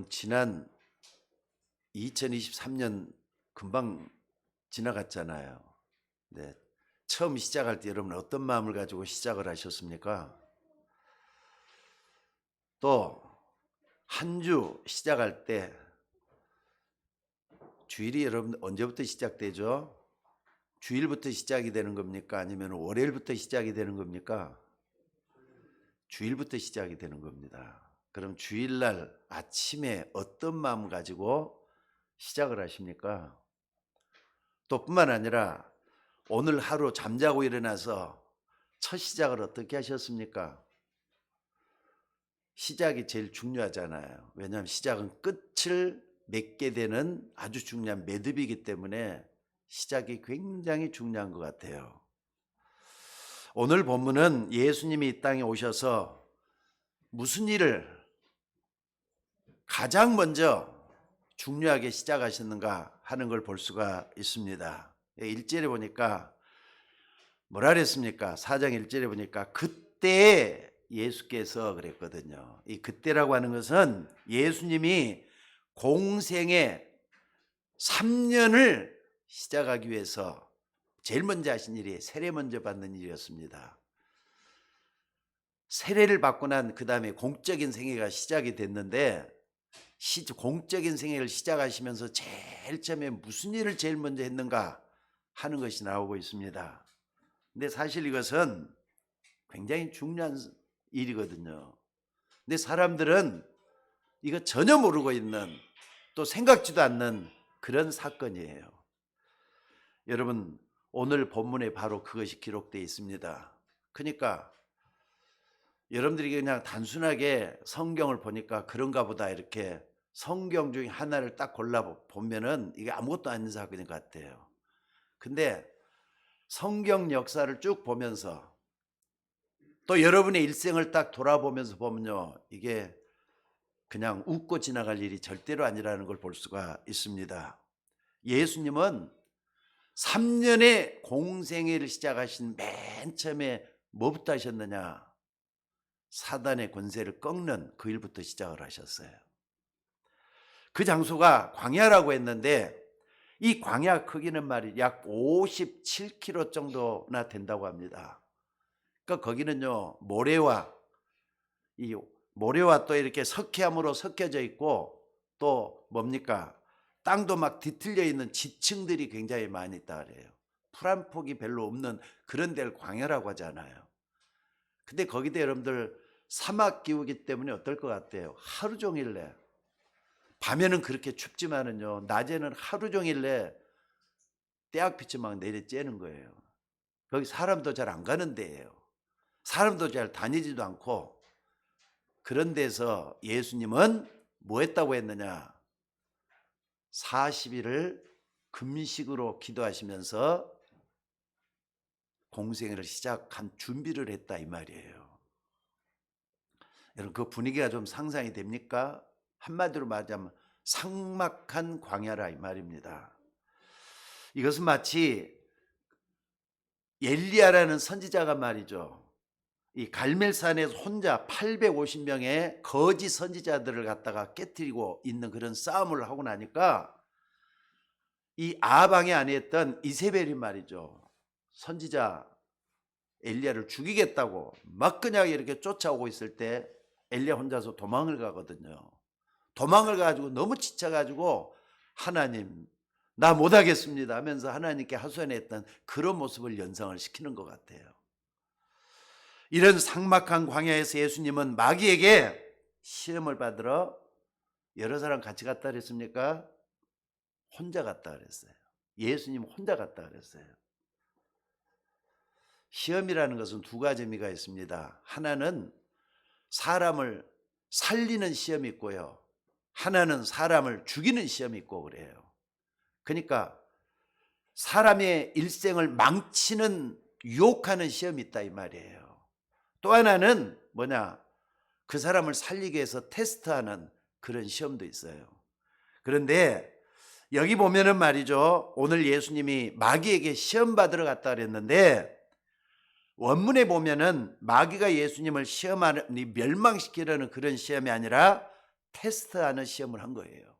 여러분, 지난 2023년 금방 지나갔잖아요. 네. 처음 시작할 때 여러분 어떤 마음을 가지고 시작을 하셨습니까? 또 한 주 시작할 때 주일이 여러분 언제부터 시작되죠? 주일부터 시작이 되는 겁니까? 아니면 월요일부터 시작이 되는 겁니까? 주일부터 시작이 되는 겁니다. 그럼 주일날 아침에 어떤 마음 가지고 시작을 하십니까? 또 뿐만 아니라 오늘 하루 잠자고 일어나서 첫 시작을 어떻게 하셨습니까? 시작이 제일 중요하잖아요. 왜냐하면 시작은 끝을 맺게 되는 아주 중요한 매듭이기 때문에 시작이 굉장히 중요한 것 같아요. 오늘 본문은 예수님이 이 땅에 오셔서 무슨 일을 가장 먼저 중요하게 시작하셨는가 하는 걸 볼 수가 있습니다. 1절에 보니까 뭐라 그랬습니까? 4장 1절에 보니까 그때 예수께서 그랬거든요. 이 그때라고 하는 것은 예수님이 공생의 3년을 시작하기 위해서 제일 먼저 하신 일이 세례 먼저 받는 일이었습니다. 세례를 받고 난 그 다음에 공적인 생애가 시작이 됐는데 공적인 생애를 시작하시면서 제일 처음에 무슨 일을 제일 먼저 했는가 하는 것이 나오고 있습니다. 근데 사실 이것은 굉장히 중요한 일이거든요. 근데 사람들은 이거 전혀 모르고 있는, 또 생각지도 않는 그런 사건이에요. 여러분, 오늘 본문에 바로 그것이 기록되어 있습니다. 그러니까 여러분들이 그냥 단순하게 성경을 보니까 그런가 보다 이렇게 성경 중에 하나를 딱 골라보면은 이게 아무것도 아닌 사건인 것 같아요. 근데 성경 역사를 쭉 보면서 또 여러분의 일생을 딱 돌아보면서 보면요, 이게 그냥 웃고 지나갈 일이 절대로 아니라는 걸 볼 수가 있습니다. 예수님은 3년의 공생애를 시작하신 맨 처음에 뭐부터 하셨느냐? 사단의 권세를 꺾는 그 일부터 시작을 하셨어요. 그 장소가 광야라고 했는데 이 광야 크기는 말이 약 57km 정도나 된다고 합니다. 그러니까 거기는요, 모래와 또 이렇게 석회암으로 섞여져 있고 또 뭡니까? 땅도 막 뒤틀려 있는 지층들이 굉장히 많이 있다 그래요. 풀 한 폭이 별로 없는 그런 데를 광야라고 하잖아요. 근데 거기다 여러분들 사막 기후기 때문에 어떨 것 같아요? 하루 종일 내 밤에는 그렇게 춥지만은요, 낮에는 하루 종일 내 떼약빛이 막 내리쬐는 거예요. 거기 사람도 잘 안 가는 데예요. 사람도 잘 다니지도 않고. 그런 데서 예수님은 뭐 했다고 했느냐? 40일을 금식으로 기도하시면서 공생애를 시작한 준비를 했다 이 말이에요. 여러분, 그 분위기가 좀 상상이 됩니까? 한마디로 말하자면 삭막한 광야라 이 말입니다. 이것은 마치 엘리야라는 선지자가 말이죠, 이 갈멜산에서 혼자 850명의 거짓 선지자들을 갖다가 깨뜨리고 있는 그런 싸움을 하고 나니까 이 아방의 아내였던 이세벨이 말이죠, 선지자 엘리야를 죽이겠다고 막 그냥 이렇게 쫓아오고 있을 때 엘리야 혼자서 도망을 가거든요. 도망을 가지고 너무 지쳐가지고 하나님 나 못하겠습니다 하면서 하나님께 하소연했던 그런 모습을 연상을 시키는 것 같아요. 이런 삭막한 광야에서 예수님은 마귀에게 시험을 받으러 여러 사람 같이 갔다 그랬습니까? 혼자 갔다 그랬어요. 예수님 혼자 갔다 그랬어요. 시험이라는 것은 두 가지 의미가 있습니다. 하나는 사람을 살리는 시험이 있고요, 하나는 사람을 죽이는 시험이 있고 그래요. 그러니까 사람의 일생을 망치는 유혹하는 시험이 있다 이 말이에요. 또 하나는 뭐냐? 그 사람을 살리기 위해서 테스트하는 그런 시험도 있어요. 그런데 여기 보면은 말이죠, 오늘 예수님이 마귀에게 시험 받으러 갔다 그랬는데 원문에 보면은 마귀가 예수님을 시험하니 멸망시키려는 그런 시험이 아니라 테스트하는 시험을 한 거예요.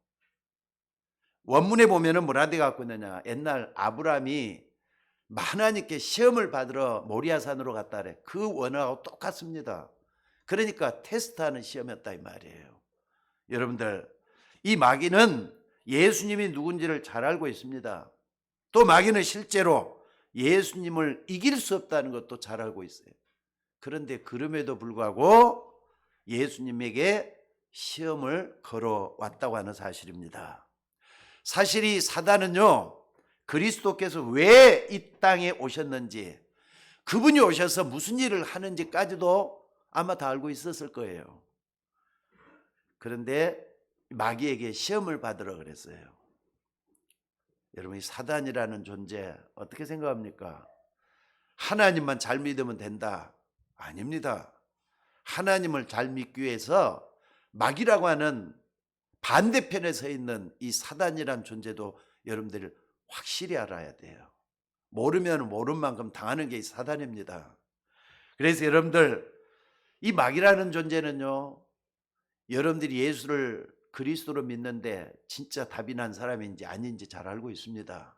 원문에 보면은 뭐라 돼 갖고 있느냐. 옛날 아브라함이 하나님께 시험을 받으러 모리아산으로 갔다 그래. 그 원어하고 똑같습니다. 그러니까 테스트하는 시험이었다 이 말이에요. 여러분들, 이 마귀는 예수님이 누군지를 잘 알고 있습니다. 또 마귀는 실제로 예수님을 이길 수 없다는 것도 잘 알고 있어요. 그런데 그럼에도 불구하고 예수님에게 시험을 걸어왔다고 하는 사실입니다. 사실 이 사단은요, 그리스도께서 왜 이 땅에 오셨는지, 그분이 오셔서 무슨 일을 하는지까지도 아마 다 알고 있었을 거예요. 그런데 마귀에게 시험을 받으러 그랬어요. 여러분, 이 사단이라는 존재 어떻게 생각합니까? 하나님만 잘 믿으면 된다? 아닙니다. 하나님을 잘 믿기 위해서 마귀라고 하는 반대편에 서 있는 이 사단이란 존재도 여러분들이 확실히 알아야 돼요. 모르면 모른 만큼 당하는 게 이 사단입니다. 그래서 여러분들, 이 마귀라는 존재는요, 여러분들이 예수를 그리스도로 믿는데 진짜 답이 난 사람인지 아닌지 잘 알고 있습니다.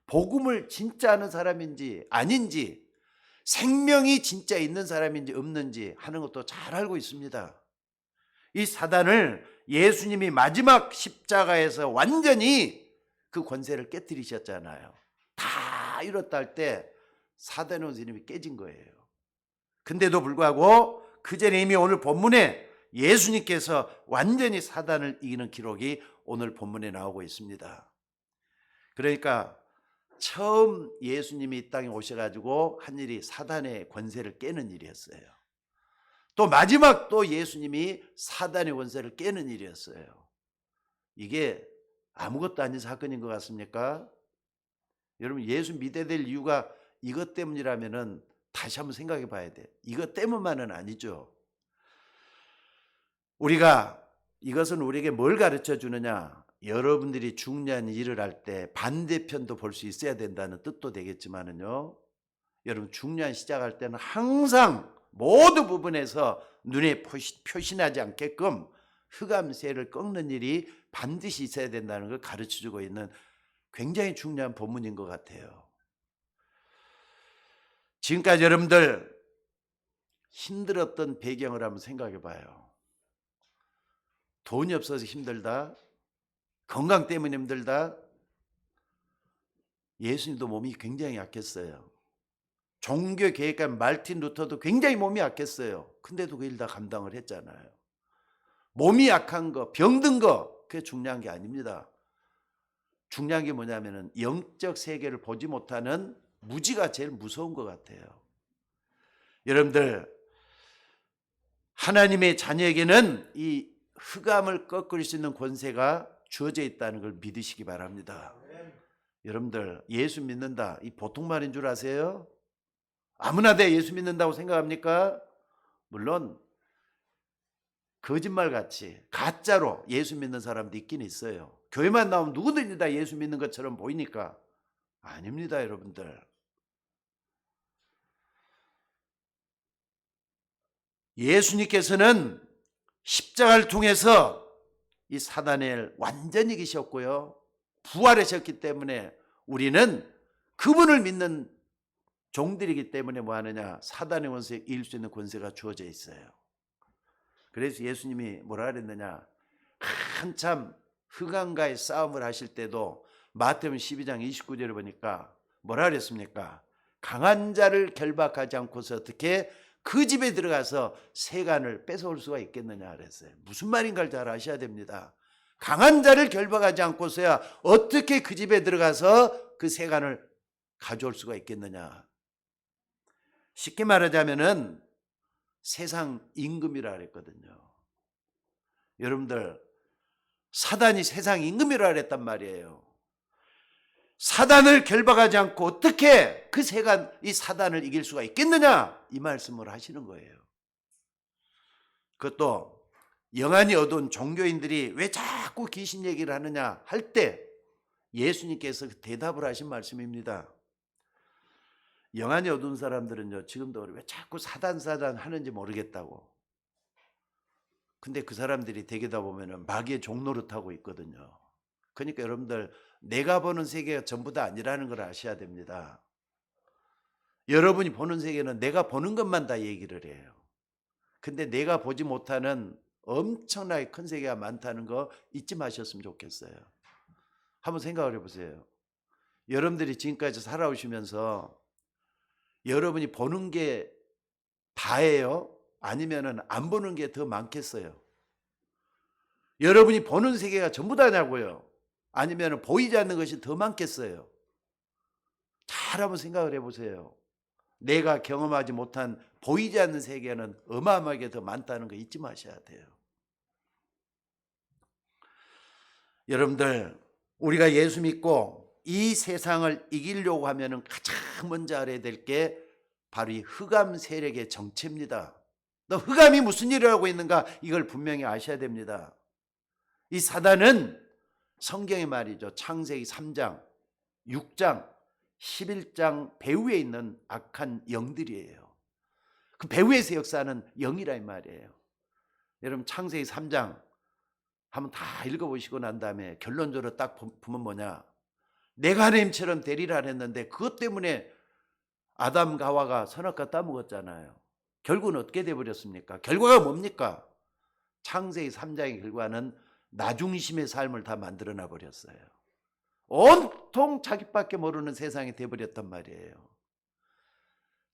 복음을 진짜 아는 사람인지 아닌지, 생명이 진짜 있는 사람인지 없는지 하는 것도 잘 알고 있습니다. 이 사단을 예수님이 마지막 십자가에서 완전히 그 권세를 깨뜨리셨잖아요. 다 이뤘다 할 때 사단의 원수님이 깨진 거예요. 근데도 불구하고 그 전에 이미 오늘 본문에 예수님께서 완전히 사단을 이기는 기록이 오늘 본문에 나오고 있습니다. 그러니까 처음 예수님이 이 땅에 오셔가지고 한 일이 사단의 권세를 깨는 일이었어요. 또 마지막 또 예수님이 사단의 권세를 깨는 일이었어요. 이게 아무것도 아닌 사건인 것 같습니까? 여러분, 예수 믿어야 될 이유가 이것 때문이라면은 다시 한번 생각해 봐야 돼. 이것 때문만은 아니죠. 이것은 우리에게 뭘 가르쳐 주느냐? 여러분들이 중요한 일을 할 때 반대편도 볼 수 있어야 된다는 뜻도 되겠지만은요, 여러분, 중요한 시작할 때는 항상 모든 부분에서 눈에 표시나지 않게끔 흑암세를 꺾는 일이 반드시 있어야 된다는 걸 가르쳐 주고 있는 굉장히 중요한 본문인 것 같아요. 지금까지 여러분들 힘들었던 배경을 한번 생각해 봐요. 돈이 없어서 힘들다? 건강 때문에 힘들다? 예수님도 몸이 굉장히 약했어요. 종교 계획관 말틴 루터도 굉장히 몸이 약했어요. 근데도 그 일 다 감당을 했잖아요. 몸이 약한 거, 병든 거, 그게 중요한 게 아닙니다. 중요한 게 뭐냐면은 영적 세계를 보지 못하는 무지가 제일 무서운 것 같아요. 여러분들, 하나님의 자녀에게는 이 흑암을 꺾을 수 있는 권세가 주어져 있다는 걸 믿으시기 바랍니다. 여러분들, 예수 믿는다, 이 보통 말인 줄 아세요? 아무나 다 예수 믿는다고 생각합니까? 물론 거짓말같이 가짜로 예수 믿는 사람도 있긴 있어요. 교회만 나오면 누구든지 다 예수 믿는 것처럼 보이니까. 아닙니다, 여러분들. 예수님께서는 십자가를 통해서 이 사단을 완전히 이기셨고요, 부활하셨기 때문에 우리는 그분을 믿는 종들이기 때문에 뭐 하느냐? 사단의 권세에 이길 수 있는 권세가 주어져 있어요. 그래서 예수님이 뭐라 그랬느냐? 한참 흑암과의 싸움을 하실 때도 마태복음 12장 29절을 보니까 뭐라 그랬습니까? 강한 자를 결박하지 않고서 어떻게 그 집에 들어가서 세간을 뺏어올 수가 있겠느냐 그랬어요. 무슨 말인가를 잘 아셔야 됩니다. 강한 자를 결박하지 않고서야 어떻게 그 집에 들어가서 그 세간을 가져올 수가 있겠느냐. 쉽게 말하자면은 세상 임금이라 그랬거든요. 여러분들, 사단이 세상 임금이라 그랬단 말이에요. 사단을 결박하지 않고 어떻게 그 세간, 이 사단을 이길 수가 있겠느냐, 이 말씀을 하시는 거예요. 그것도 영안이 어두운 종교인들이 왜 자꾸 귀신 얘기를 하느냐 할 때 예수님께서 대답을 하신 말씀입니다. 영안이 어두운 사람들은요, 지금도 왜 자꾸 사단 하는지 모르겠다고. 근데 그 사람들이 되게다 보면은 마귀의 종노릇하고 있거든요. 그러니까 여러분들 내가 보는 세계가 전부 다 아니라는 걸 아셔야 됩니다. 여러분이 보는 세계는 내가 보는 것만 다 얘기를 해요. 근데 내가 보지 못하는 엄청나게 큰 세계가 많다는 거 잊지 마셨으면 좋겠어요. 한번 생각을 해보세요. 여러분들이 지금까지 살아오시면서 여러분이 보는 게 다예요? 아니면은 안 보는 게 더 많겠어요? 여러분이 보는 세계가 전부 다냐고요? 아니면은 보이지 않는 것이 더 많겠어요? 잘 한번 생각을 해보세요. 내가 경험하지 못한 보이지 않는 세계는 어마어마하게 더 많다는 거 잊지 마셔야 돼요. 여러분들, 우리가 예수 믿고 이 세상을 이기려고 하면은 가장 먼저 알아야 될 게 바로 이 흑암 세력의 정체입니다. 너 흑암이 무슨 일을 하고 있는가? 이걸 분명히 아셔야 됩니다. 이 사단은 성경의 말이죠. 창세기 3장, 6장, 11장 배후에 있는 악한 영들이에요. 그 배후에서 역사하는 영이라 이 말이에요. 여러분 창세기 3장 한번 다 읽어보시고 난 다음에 결론적으로 딱 보면 뭐냐. 내가 하나님처럼 되리라 했는데 그것 때문에 아담과 하와가 선악과 따먹었잖아요. 결국은 어떻게 돼버렸습니까? 결과가 뭡니까? 창세기 3장의 결과는 나중심의 삶을 다 만들어놔 버렸어요. 온통 자기밖에 모르는 세상이 돼버렸단 말이에요.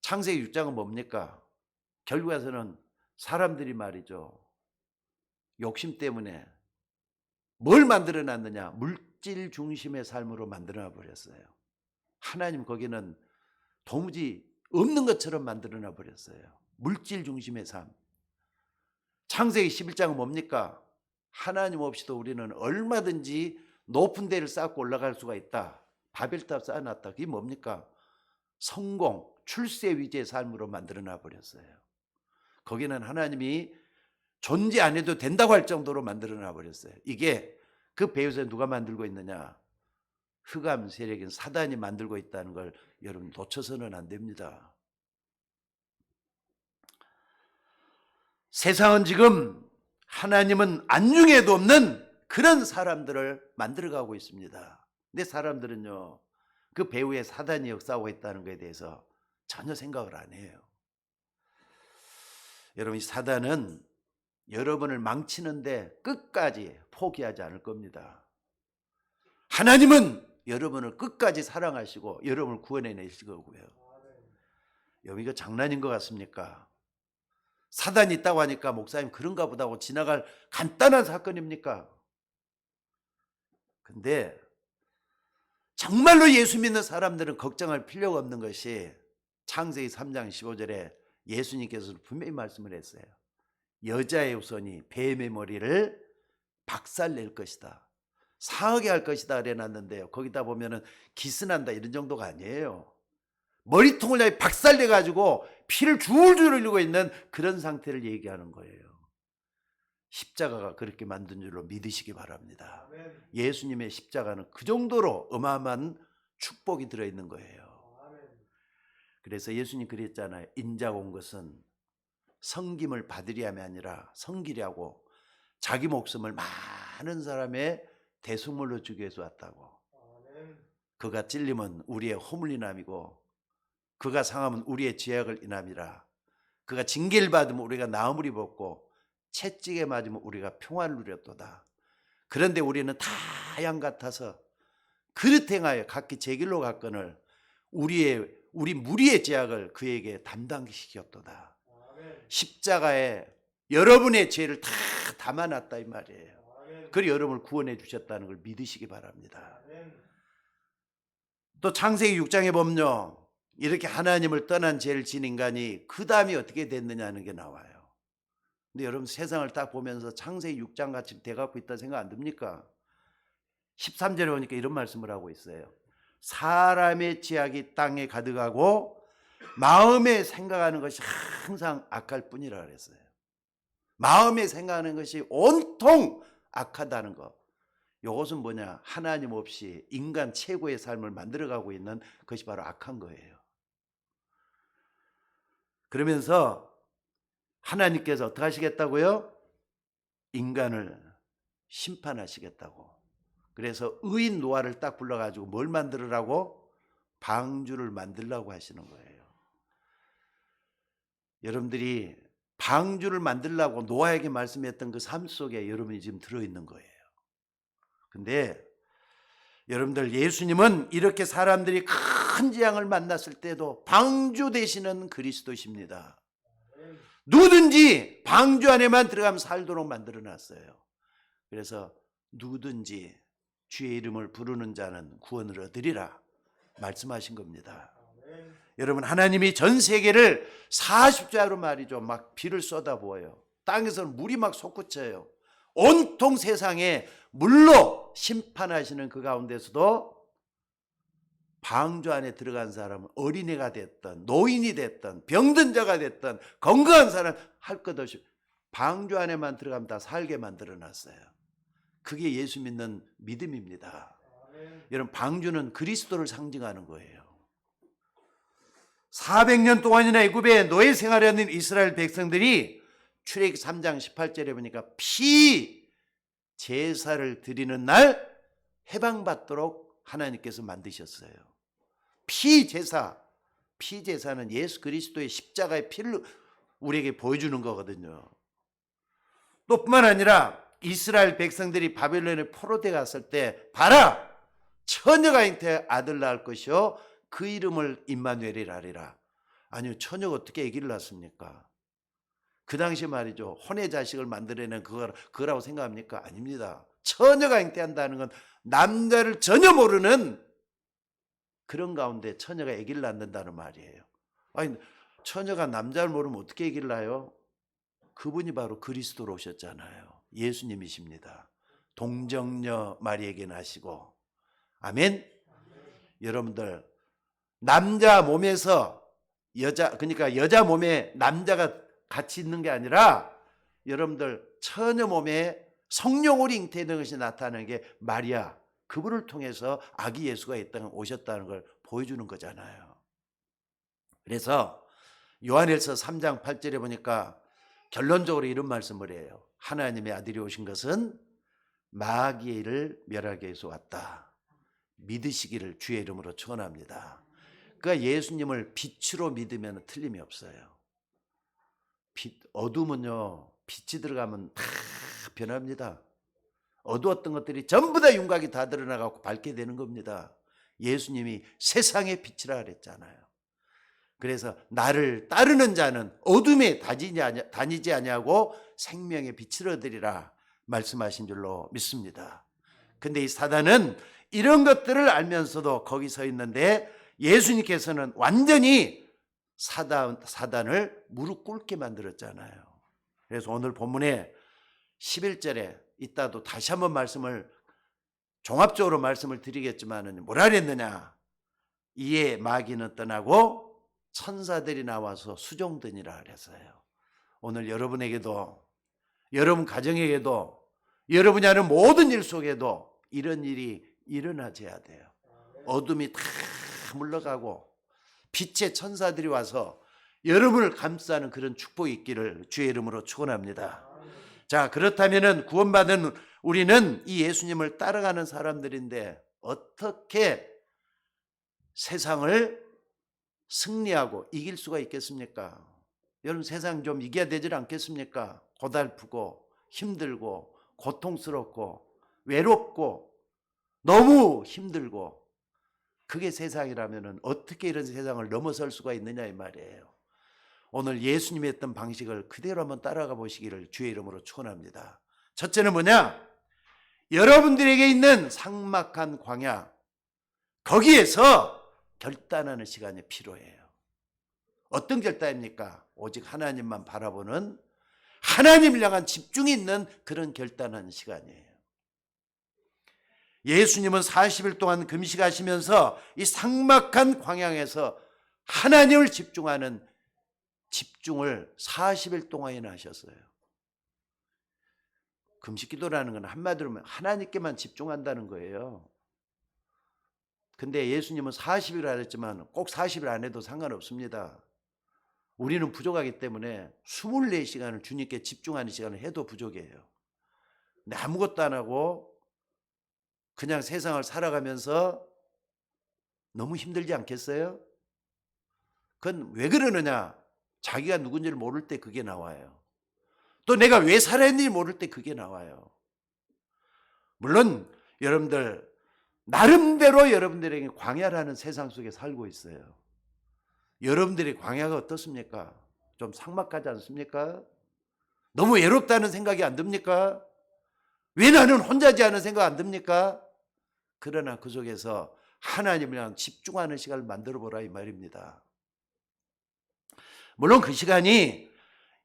창세기 6장은 뭡니까? 결국에서는 사람들이 말이죠. 욕심 때문에 뭘 만들어놨느냐? 물질 중심의 삶으로 만들어놔 버렸어요. 하나님 거기는 도무지 없는 것처럼 만들어놔 버렸어요. 물질 중심의 삶. 창세기 11장은 뭡니까? 하나님 없이도 우리는 얼마든지 높은 데를 쌓고 올라갈 수가 있다. 바벨탑 쌓아놨다. 그게 뭡니까? 성공, 출세 위주의 삶으로 만들어놔 버렸어요. 거기는 하나님이 존재 안 해도 된다고 할 정도로 만들어놔 버렸어요. 이게 그 배후에서 누가 만들고 있느냐? 흑암 세력인 사단이 만들고 있다는 걸 여러분 놓쳐서는 안 됩니다. 세상은 지금 하나님은 안중에도 없는 그런 사람들을 만들어가고 있습니다. 근데 사람들은요, 그 배후에 사단이 역사하고 있다는 것에 대해서 전혀 생각을 안 해요. 여러분, 이 사단은 여러분을 망치는데 끝까지 포기하지 않을 겁니다. 하나님은 여러분을 끝까지 사랑하시고 여러분을 구원해내실 거고요. 여러분, 이거 장난인 것 같습니까? 사단이 있다고 하니까 목사님 그런가 보다 하고 지나갈 간단한 사건입니까? 근데 정말로 예수 믿는 사람들은 걱정할 필요가 없는 것이 창세기 3장 15절에 예수님께서 분명히 말씀을 했어요. 여자의 후손이 뱀의 머리를 박살낼 것이다. 상하게 할 것이다 그래놨는데요. 거기다 보면은 기스난다 이런 정도가 아니에요. 머리통을 박살내가지고 피를 줄줄 흘리고 있는 그런 상태를 얘기하는 거예요. 십자가가 그렇게 만든 줄로 믿으시기 바랍니다. 아멘. 예수님의 십자가는 그 정도로 어마어마한 축복이 들어있는 거예요. 아멘. 그래서 예수님 그랬잖아요. 인자가 온 것은 섬김을 받으려 함이 아니라 섬기려고 자기 목숨을 많은 사람의 대속물로 주기 위해서 왔다고. 아멘. 그가 찔림은 우리의 허물인함이고 그가 상함은 우리의 죄악을 인함이라. 그가 징계를 받으면 우리가 나음을 입었고 채찍에 맞으면 우리가 평화를 누렸도다. 그런데 우리는 다 양 같아서 그릇 행하여 각기 제 길로 갔거늘 우리 무리의 죄악을 그에게 담당시켰도다. 십자가에 여러분의 죄를 다 담아놨다 이 말이에요. 그리고 여러분을 구원해 주셨다는 걸 믿으시기 바랍니다. 또 창세기 6장에 보면요. 이렇게 하나님을 떠난 죄를 지은 인간이 그 다음에 어떻게 됐느냐는 게 나와요. 근데 여러분 세상을 딱 보면서 창세기 6장 같이 돼갖고 있다 생각 안 듭니까? 13절에 보니까 이런 말씀을 하고 있어요. 사람의 죄악이 땅에 가득하고 마음에 생각하는 것이 항상 악할 뿐이라 그랬어요. 마음에 생각하는 것이 온통 악하다는 것. 이것은 뭐냐? 하나님 없이 인간 최고의 삶을 만들어가고 있는 것이 바로 악한 거예요. 그러면서 하나님께서 어떻게 하시겠다고요? 인간을 심판하시겠다고. 그래서 의인 노아를 딱 불러가지고 뭘 만들으라고? 방주를 만들라고 하시는 거예요. 여러분들이 방주를 만들라고 노아에게 말씀했던 그 삶 속에 여러분이 지금 들어있는 거예요. 근데 여러분들, 예수님은 이렇게 사람들이 큰 재앙을 만났을 때도 방주 되시는 그리스도십니다. 누구든지 방주 안에만 들어가면 살도록 만들어 놨어요. 그래서 누구든지 주의 이름을 부르는 자는 구원을 얻으리라 말씀하신 겁니다. 여러분, 하나님이 전 세계를 40자로 말이죠, 막 비를 쏟아부어요. 땅에서는 물이 막 솟구쳐요. 온통 세상에 물로 심판하시는 그 가운데서도 방주 안에 들어간 사람은 어린애가 됐든 노인이 됐든 병든 자가 됐든 건강한 사람 할 것 없이 방주 안에만 들어가면 다 살게 만들어 놨어요. 그게 예수 믿는 믿음입니다. 여러분, 방주는 그리스도를 상징하는 거예요. 400년 동안이나 애굽에 노예 생활하는 이스라엘 백성들이 출애굽 3장 18절에 보니까 피 제사를 드리는 날 해방받도록 하나님께서 만드셨어요. 피 제사는 예수 그리스도의 십자가의 피를 우리에게 보여주는 거거든요. 또 뿐만 아니라 이스라엘 백성들이 바벨론에 포로돼 갔을 때 봐라, 처녀가 잉태 아들 낳을 것이요 그 이름을 임마누엘이라 하리라. 아니요, 처녀가 어떻게 아기를 낳습니까? 그 당시 말이죠, 혼의 자식을 만들어내는 그거라고 생각합니까? 아닙니다. 처녀가 잉태한다는 건 남자를 전혀 모르는 그런 가운데 처녀가 아기를 낳는다는 말이에요. 아니, 처녀가 남자를 모르면 어떻게 아기를 낳아요? 그분이 바로 그리스도로 오셨잖아요. 예수님이십니다. 동정녀 마리에게 나시고. 아멘. 여러분들, 남자 몸에서 그러니까 여자 몸에 남자가 같이 있는 게 아니라 여러분들 처녀 몸에 성령으로 잉태된 것이 나타나는 게 마리아, 그분을 통해서 아기 예수가 이 땅에 오셨다는 걸 보여주는 거잖아요. 그래서 요한일서 3장 8절에 보니까 결론적으로 이런 말씀을 해요. 하나님의 아들이 오신 것은 마귀를 멸하기 위해서 왔다. 믿으시기를 주의 이름으로 축원합니다. 그러니까 예수님을 빛으로 믿으면 틀림이 없어요. 어둠은요, 빛이 들어가면 다 변합니다. 어두웠던 것들이 전부 다 윤곽이 다 드러나고 밝게 되는 겁니다. 예수님이 세상의 빛이라 그랬잖아요. 그래서 나를 따르는 자는 어둠에 다니지 아니하고 생명의 빛을 얻으리라 말씀하신 줄로 믿습니다. 근데 이 사단은 이런 것들을 알면서도 거기 서 있는데 예수님께서는 완전히 사단을 무릎 꿇게 만들었잖아요. 그래서 오늘 본문에 11절에 이따도 다시 한번 말씀을 종합적으로 말씀을 드리겠지만은 뭐라 그랬느냐? 이에 마귀는 떠나고 천사들이 나와서 수종드니라 그랬어요. 오늘 여러분에게도, 여러분 가정에게도, 여러분이 하는 모든 일 속에도 이런 일이 일어나줘야 돼요. 어둠이 다 물러가고 빛의 천사들이 와서 여러분을 감싸는 그런 축복이 있기를 주의 이름으로 축원합니다. 자, 그렇다면은 구원받은 우리는 이 예수님을 따라가는 사람들인데 어떻게 세상을 승리하고 이길 수가 있겠습니까? 여러분, 세상 좀 이겨야 되지 않겠습니까? 고달프고 힘들고 고통스럽고 외롭고 너무 힘들고, 그게 세상이라면 어떻게 이런 세상을 넘어설 수가 있느냐 이 말이에요. 오늘 예수님이 했던 방식을 그대로 한번 따라가 보시기를 주의 이름으로 축원합니다. 첫째는 뭐냐? 여러분들에게 있는 삭막한 광야, 거기에서 결단하는 시간이 필요해요. 어떤 결단입니까? 오직 하나님만 바라보는, 하나님을 향한 집중이 있는 그런 결단하는 시간이에요. 예수님은 40일 동안 금식하시면서 이 삭막한 광야에서 하나님을 집중하는 집중을 40일 동안이나 하셨어요. 금식기도라는 건 한마디로 하나님께만 집중한다는 거예요. 근데 예수님은 40일 하셨지만 꼭 40일 안 해도 상관없습니다. 우리는 부족하기 때문에 24시간을 주님께 집중하는 시간을 해도 부족해요. 근데 아무것도 안 하고 그냥 세상을 살아가면서 너무 힘들지 않겠어요? 그건 왜 그러느냐? 자기가 누군지를 모를 때 그게 나와요. 또 내가 왜 살아있는지 모를 때 그게 나와요. 물론 여러분들 나름대로 여러분들에게 광야라는 세상 속에 살고 있어요. 여러분들의 광야가 어떻습니까? 좀 삭막하지 않습니까? 너무 외롭다는 생각이 안 듭니까? 왜 나는 혼자지 하는 생각 안 듭니까? 그러나 그 속에서 하나님이랑 집중하는 시간을 만들어 보라 이 말입니다. 물론 그 시간이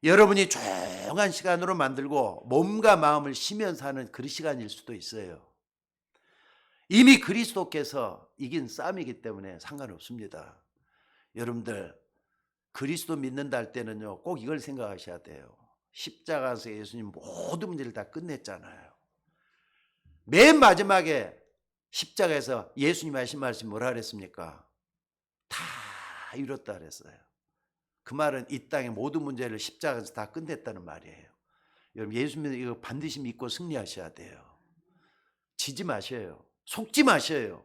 여러분이 조용한 시간으로 만들고 몸과 마음을 쉬면서 하는 그 시간일 수도 있어요. 이미 그리스도께서 이긴 싸움이기 때문에 상관없습니다. 여러분들 그리스도 믿는다 할 때는요, 꼭 이걸 생각하셔야 돼요. 십자가에서 예수님 모든 문제를 다 끝냈잖아요. 맨 마지막에 십자가에서 예수님 하신 말씀이 뭐라 그랬습니까? 다 이뤘다 그랬어요. 그 말은 이 땅의 모든 문제를 십자가에서 다 끝냈다는 말이에요. 여러분 예수 믿는 이거 반드시 믿고 승리하셔야 돼요. 지지 마셔요. 속지 마셔요.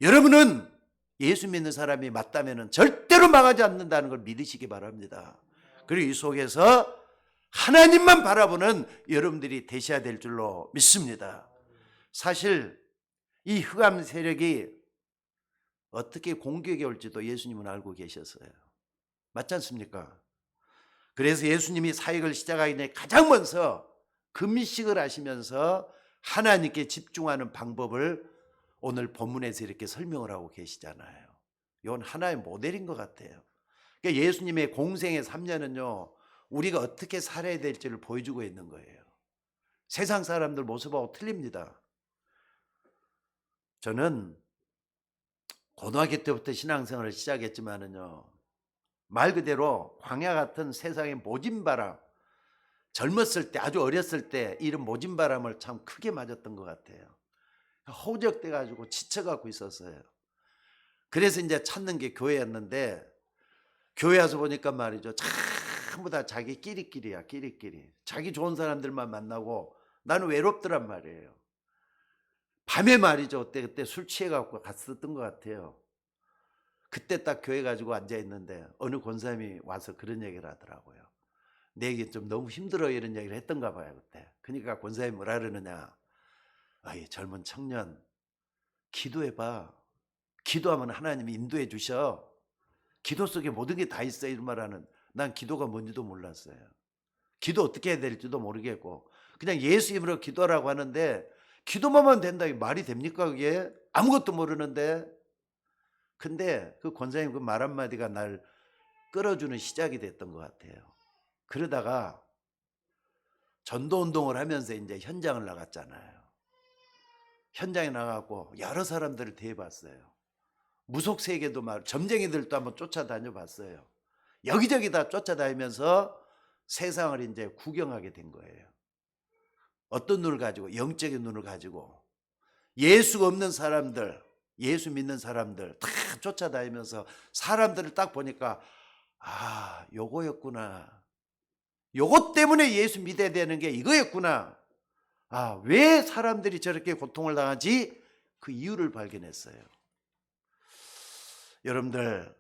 여러분은 예수 믿는 사람이 맞다면 절대로 망하지 않는다는 걸 믿으시기 바랍니다. 그리고 이 속에서 하나님만 바라보는 여러분들이 되셔야 될 줄로 믿습니다. 사실 이 흑암 세력이 어떻게 공격이 올지도 예수님은 알고 계셨어요. 맞지 않습니까? 그래서 예수님이 사역을 시작하기 전에 가장 먼저 금식을 하시면서 하나님께 집중하는 방법을 오늘 본문에서 이렇게 설명을 하고 계시잖아요. 이건 하나의 모델인 것 같아요. 그러니까 예수님의 공생의 3년은요, 우리가 어떻게 살아야 될지를 보여주고 있는 거예요. 세상 사람들 모습하고 틀립니다. 저는 고등학교 때부터 신앙생활을 시작했지만은요, 말 그대로 광야 같은 세상의 모진바람, 젊었을 때 아주 어렸을 때 이런 모진바람을 참 크게 맞았던 것 같아요. 허우적대 가지고 지쳐갖고 있었어요. 그래서 이제 찾는 게 교회였는데, 교회 와서 보니까 말이죠, 전부 다 자기 끼리끼리야. 끼리끼리 자기 좋은 사람들만 만나고 나는 외롭더란 말이에요. 밤에 말이죠, 그때 술 취해갖고 갔었던 것 같아요. 그때 딱 교회 가지고 앉아있는데 어느 권사님이 와서 그런 얘기를 하더라고요. 내게 좀 너무 힘들어 이런 얘기를 했던가 봐요 그때. 그러니까 권사님이 뭐라 그러느냐, 아이 젊은 청년 기도해봐. 기도하면 하나님이 인도해 주셔. 기도 속에 모든 게 다 있어. 이런 말하는, 난 기도가 뭔지도 몰랐어요. 기도 어떻게 해야 될지도 모르겠고 그냥 예수 이름으로 기도하라고 하는데, 기도만 하면 된다 이 말이 됩니까 그게? 아무것도 모르는데. 근데 그 권사님 그 말 한마디가 날 끌어주는 시작이 됐던 것 같아요. 그러다가 전도운동을 하면서 이제 현장을 나갔잖아요. 현장에 나가고 여러 사람들을 대해봤어요. 무속세계도 말, 점쟁이들도 한번 쫓아다녀 봤어요. 여기저기 다 쫓아다니면서 세상을 이제 구경하게 된 거예요. 어떤 눈을 가지고? 영적인 눈을 가지고. 예수가 없는 사람들, 예수 믿는 사람들 다 쫓아다니면서 사람들을 딱 보니까, 아, 요거였구나. 요것 때문에 예수 믿어야 되는 게 이거였구나. 아, 왜 사람들이 저렇게 고통을 당하지? 그 이유를 발견했어요. 여러분들,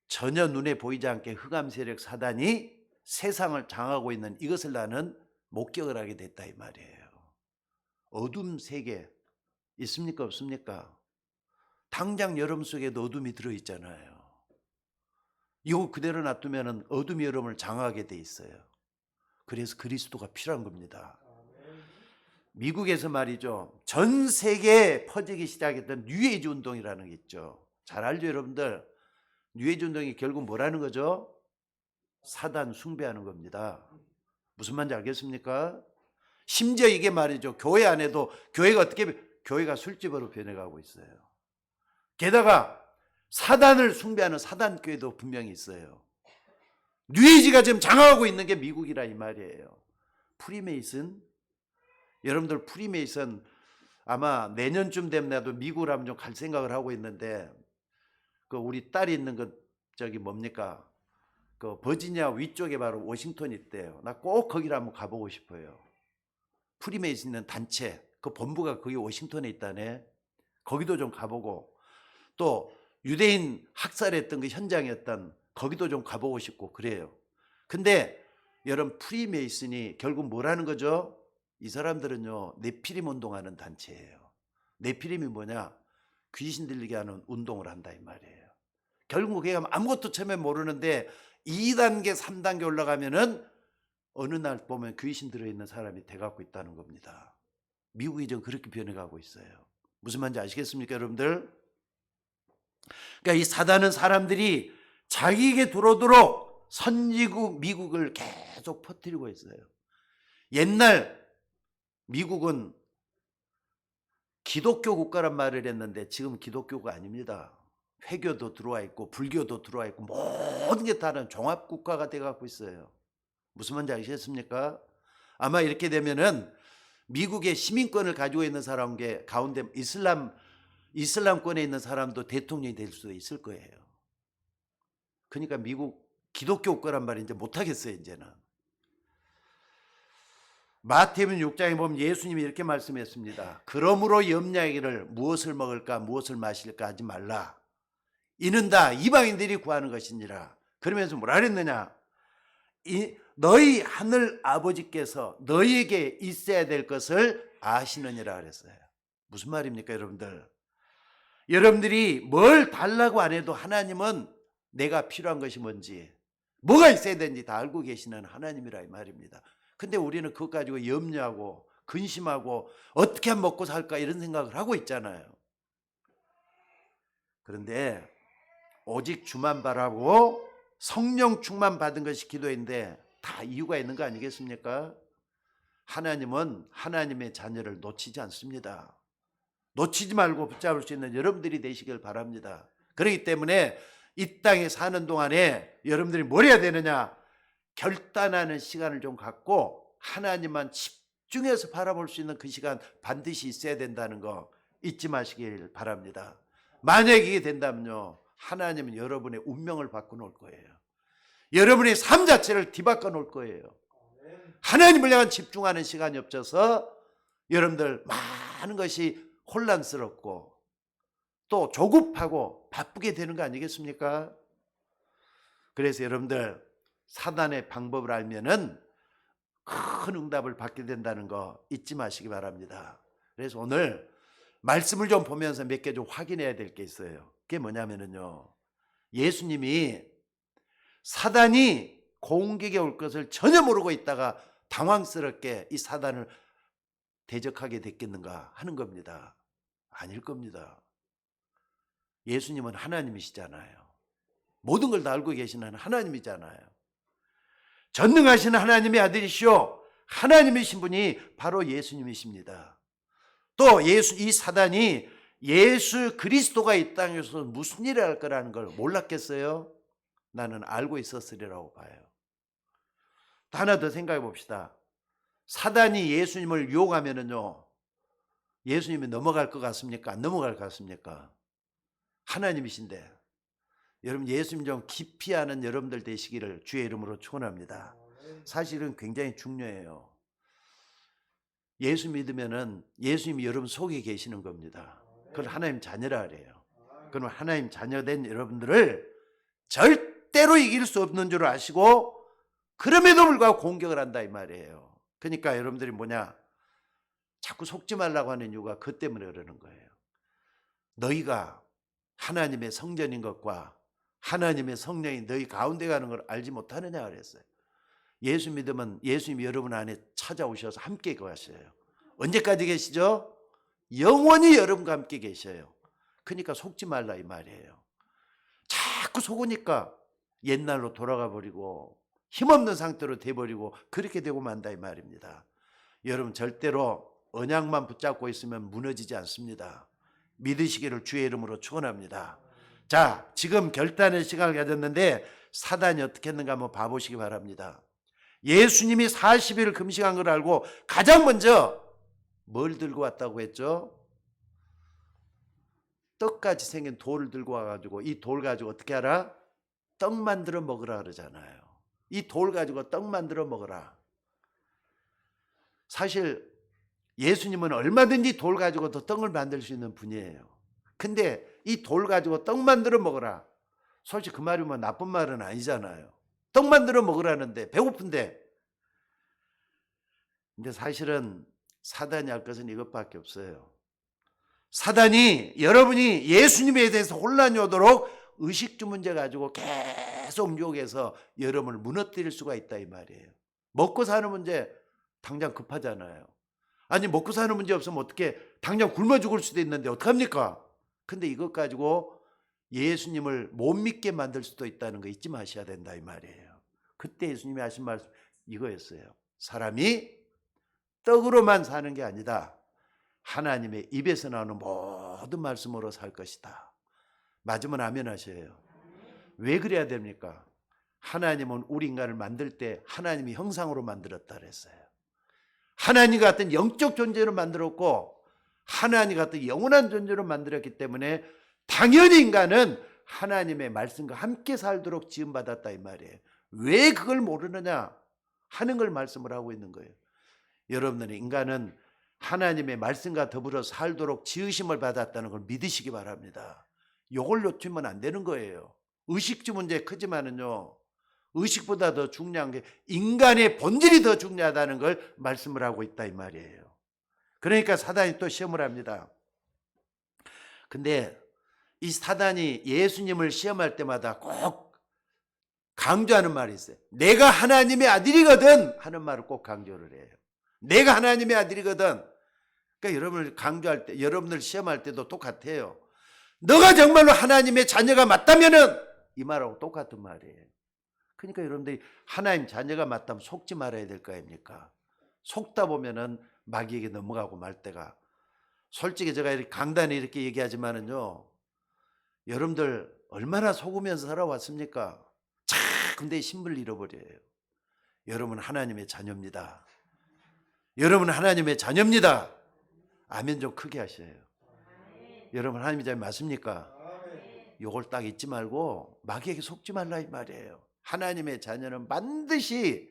전혀 눈에 보이지 않게 흑암 세력 사단이 세상을 장하고 있는 이것을 나는 목격을 하게 됐다 이 말이에요. 어둠 세계 있습니까 없습니까? 당장 여러분 속에도 어둠이 들어있잖아요. 이거 그대로 놔두면 어둠이 여러분을 장하게 돼 있어요. 그래서 그리스도가 필요한 겁니다. 미국에서 말이죠, 전 세계에 퍼지기 시작했던 뉴에이지 운동이라는 게 있죠. 잘 알죠 여러분들? 뉴에이지 운동이 결국 뭐라는 거죠? 사단 숭배하는 겁니다. 무슨 말인지 알겠습니까? 심지어 이게 말이죠, 교회 안에도 교회가 어떻게, 교회가 술집으로 변해가고 있어요. 게다가 사단을 숭배하는 사단교회도 분명히 있어요. 뉴에이지가 지금 장악하고 있는 게 미국이라 이 말이에요. 프리메이슨, 여러분들 프리메이슨 아마 내년쯤 되면 나도 미국을 한번 좀 갈 생각을 하고 있는데, 그 우리 딸이 있는 그 저기 뭡니까, 그 버지니아 위쪽에 바로 워싱턴이 있대요. 나 꼭 거기를 한번 가보고 싶어요. 프리메이슨 있는 단체 그 본부가 거기 워싱턴에 있다네. 거기도 좀 가보고 또 유대인 학살했던 그 현장이었던 거기도 좀 가보고 싶고 그래요. 근데 여러분 프리메이슨이 결국 뭐라는 거죠? 이 사람들은요 네피림 운동하는 단체예요. 네피림이 뭐냐? 귀신 들리게 하는 운동을 한다 이 말이에요. 결국 걔가 아무것도 처음에 모르는데 2단계 3단계 올라가면은 어느 날 보면 귀신 들어있는 사람이 돼갖고 있다는 겁니다. 미국이 좀 그렇게 변해가고 있어요. 무슨 말인지 아시겠습니까 여러분들? 그러니까 이 사단은 사람들이 자기에게 들어오도록 선지국 미국을 계속 퍼뜨리고 있어요. 옛날 미국은 기독교 국가란 말을 했는데 지금 기독교가 아닙니다. 회교도 들어와 있고 불교도 들어와 있고 모든 게 다른 종합국가가 돼갖고 있어요. 무슨 말인지 아시겠습니까? 아마 이렇게 되면은 미국의 시민권을 가지고 있는 사람 가운데 이슬람권에 있는 사람도 대통령이 될 수도 있을 거예요. 그러니까 미국 기독교 국가란 말을 이제 못하겠어요 이제는. 마태복음 6장에 보면 예수님이 이렇게 말씀했습니다. 그러므로 염려하기를 무엇을 먹을까 무엇을 마실까 하지 말라. 이는 다 이방인들이 구하는 것이니라. 그러면서 뭐라 그랬느냐? 너희 하늘 아버지께서 너희에게 있어야 될 것을 아시느니라 그랬어요. 무슨 말입니까 여러분들? 여러분들이 뭘 달라고 안 해도 하나님은 내가 필요한 것이 뭔지 뭐가 있어야 되는지 다 알고 계시는 하나님이라 이 말입니다. 근데 우리는 그것 가지고 염려하고 근심하고 어떻게 하면 먹고 살까 이런 생각을 하고 있잖아요. 그런데 오직 주만 바라고 성령 충만 받은 것이 기도인데 다 이유가 있는 거 아니겠습니까? 하나님은 하나님의 자녀를 놓치지 않습니다. 놓치지 말고 붙잡을 수 있는 여러분들이 되시길 바랍니다. 그렇기 때문에 이 땅에 사는 동안에 여러분들이 뭘 해야 되느냐? 결단하는 시간을 좀 갖고 하나님만 집중해서 바라볼 수 있는 그 시간 반드시 있어야 된다는 거 잊지 마시길 바랍니다. 만약에 이게 된다면요 하나님은 여러분의 운명을 바꿔놓을 거예요. 여러분의 삶 자체를 뒤바꿔 놓을 거예요. 하나님을 향한 집중하는 시간이 없어서 여러분들 많은 것이 혼란스럽고 또 조급하고 바쁘게 되는 거 아니겠습니까? 그래서 여러분들 사단의 방법을 알면은 큰 응답을 받게 된다는 거 잊지 마시기 바랍니다. 그래서 오늘 말씀을 좀 보면서 몇 개 좀 확인해야 될 게 있어요. 그게 뭐냐면요. 예수님이 사단이 공격에 올 것을 전혀 모르고 있다가 당황스럽게 이 사단을 대적하게 됐겠는가 하는 겁니다. 아닐 겁니다. 예수님은 하나님이시잖아요. 모든 걸 다 알고 계시는 하나님이잖아요. 전능하신 하나님의 아들이시오. 하나님이신 분이 바로 예수님이십니다. 또 이 사단이 예수 그리스도가 이 땅에서 무슨 일을 할 거라는 걸 몰랐겠어요? 나는 알고 있었으리라고 봐요. 하나 더 생각해 봅시다. 사단이 예수님을 유혹하면은요, 예수님이 넘어갈 것 같습니까? 안 넘어갈 것 같습니까? 하나님이신데 여러분 예수님 좀 깊이 아는 여러분들 되시기를 주의 이름으로 축원합니다. 사실은 굉장히 중요해요. 예수 믿으면은 예수님이 여러분 속에 계시는 겁니다. 그걸 하나님 자녀라 그래요. 그럼 하나님 자녀된 여러분들을 절대로 이길 수 없는 줄 아시고 그럼에도 불구하고 공격을 한다 이 말이에요. 그러니까 여러분들이 뭐냐? 자꾸 속지 말라고 하는 이유가 그 때문에 그러는 거예요. 너희가 하나님의 성전인 것과 하나님의 성령이 너희 가운데 가는 걸 알지 못하느냐 그랬어요. 예수 믿으면 예수님이 여러분 안에 찾아오셔서 함께 거하셔요. 언제까지 계시죠? 영원히 여러분과 함께 계셔요. 그러니까 속지 말라 이 말이에요. 자꾸 속으니까 옛날로 돌아가 버리고 힘없는 상태로 돼버리고 그렇게 되고 만다 이 말입니다. 여러분 절대로 언약만 붙잡고 있으면 무너지지 않습니다. 믿으시기를 주의 이름으로 축원합니다. 자, 지금 결단의 시간을 가졌는데 사단이 어떻게 했는가 한번 봐보시기 바랍니다. 예수님이 40일 금식한 걸 알고 가장 먼저 뭘 들고 왔다고 했죠? 떡같이 생긴 돌을 들고 와가지고 이 돌 가지고 어떻게 하라? 떡 만들어 먹으라 그러잖아요. 이 돌 가지고 떡 만들어 먹으라. 사실 예수님은 얼마든지 돌 가지고도 떡을 만들 수 있는 분이에요. 근데 이 돌 가지고 떡 만들어 먹어라. 솔직히 그 말이 뭐 나쁜 말은 아니잖아요. 떡 만들어 먹으라는데 배고픈데. 근데 사실은 사단이 할 것은 이것밖에 없어요. 사단이 여러분이 예수님에 대해서 혼란이 오도록 의식주 문제 가지고 계속 유혹해서 여러분을 무너뜨릴 수가 있다 이 말이에요. 먹고 사는 문제 당장 급하잖아요. 아니 먹고 사는 문제 없으면 어떻게 당장 굶어 죽을 수도 있는데 어떡합니까? 근데 이것 가지고 예수님을 못 믿게 만들 수도 있다는 거 잊지 마셔야 된다 이 말이에요. 그때 예수님이 하신 말씀 이거였어요. 사람이 떡으로만 사는 게 아니다. 하나님의 입에서 나오는 모든 말씀으로 살 것이다. 맞으면 아멘 하셔요. 왜 그래야 됩니까? 하나님은 우리 인간을 만들 때 하나님이 형상으로 만들었다 그랬어요. 하나님 같은 영적 존재로 만들었고 하나님 같은 영원한 존재로 만들었기 때문에 당연히 인간은 하나님의 말씀과 함께 살도록 지음받았다 이 말이에요. 왜 그걸 모르느냐 하는 걸 말씀을 하고 있는 거예요. 여러분들은 인간은 하나님의 말씀과 더불어 살도록 지으심을 받았다는 걸 믿으시기 바랍니다. 이걸 놓치면 안 되는 거예요. 의식주 문제 크지만은요. 의식보다 더 중요한 게 인간의 본질이 더 중요하다는 걸 말씀을 하고 있다 이 말이에요. 그러니까 사단이 또 시험을 합니다. 근데 이 사단이 예수님을 시험할 때마다 꼭 강조하는 말이 있어요. 내가 하나님의 아들이거든 하는 말을 꼭 강조를 해요. 내가 하나님의 아들이거든. 그러니까 여러분을 강조할 때, 여러분을 시험할 때도 똑같아요. 너가 정말로 하나님의 자녀가 맞다면은 이 말하고 똑같은 말이에요. 그러니까 여러분들이 하나님 자녀가 맞다면 속지 말아야 될 거 아닙니까? 속다 보면은 마귀에게 넘어가고 말 때가. 솔직히 제가 이렇게 강단에 이렇게 얘기하지만은요. 여러분들 얼마나 속으면서 살아왔습니까? 참 근데 신분을 잃어버려요. 여러분은 하나님의 자녀입니다. 여러분은 하나님의 자녀입니다. 아멘 좀 크게 하셔요. 여러분 하나님의 자녀 맞습니까? 요걸 딱 잊지 말고 마귀에게 속지 말라 이 말이에요. 하나님의 자녀는 반드시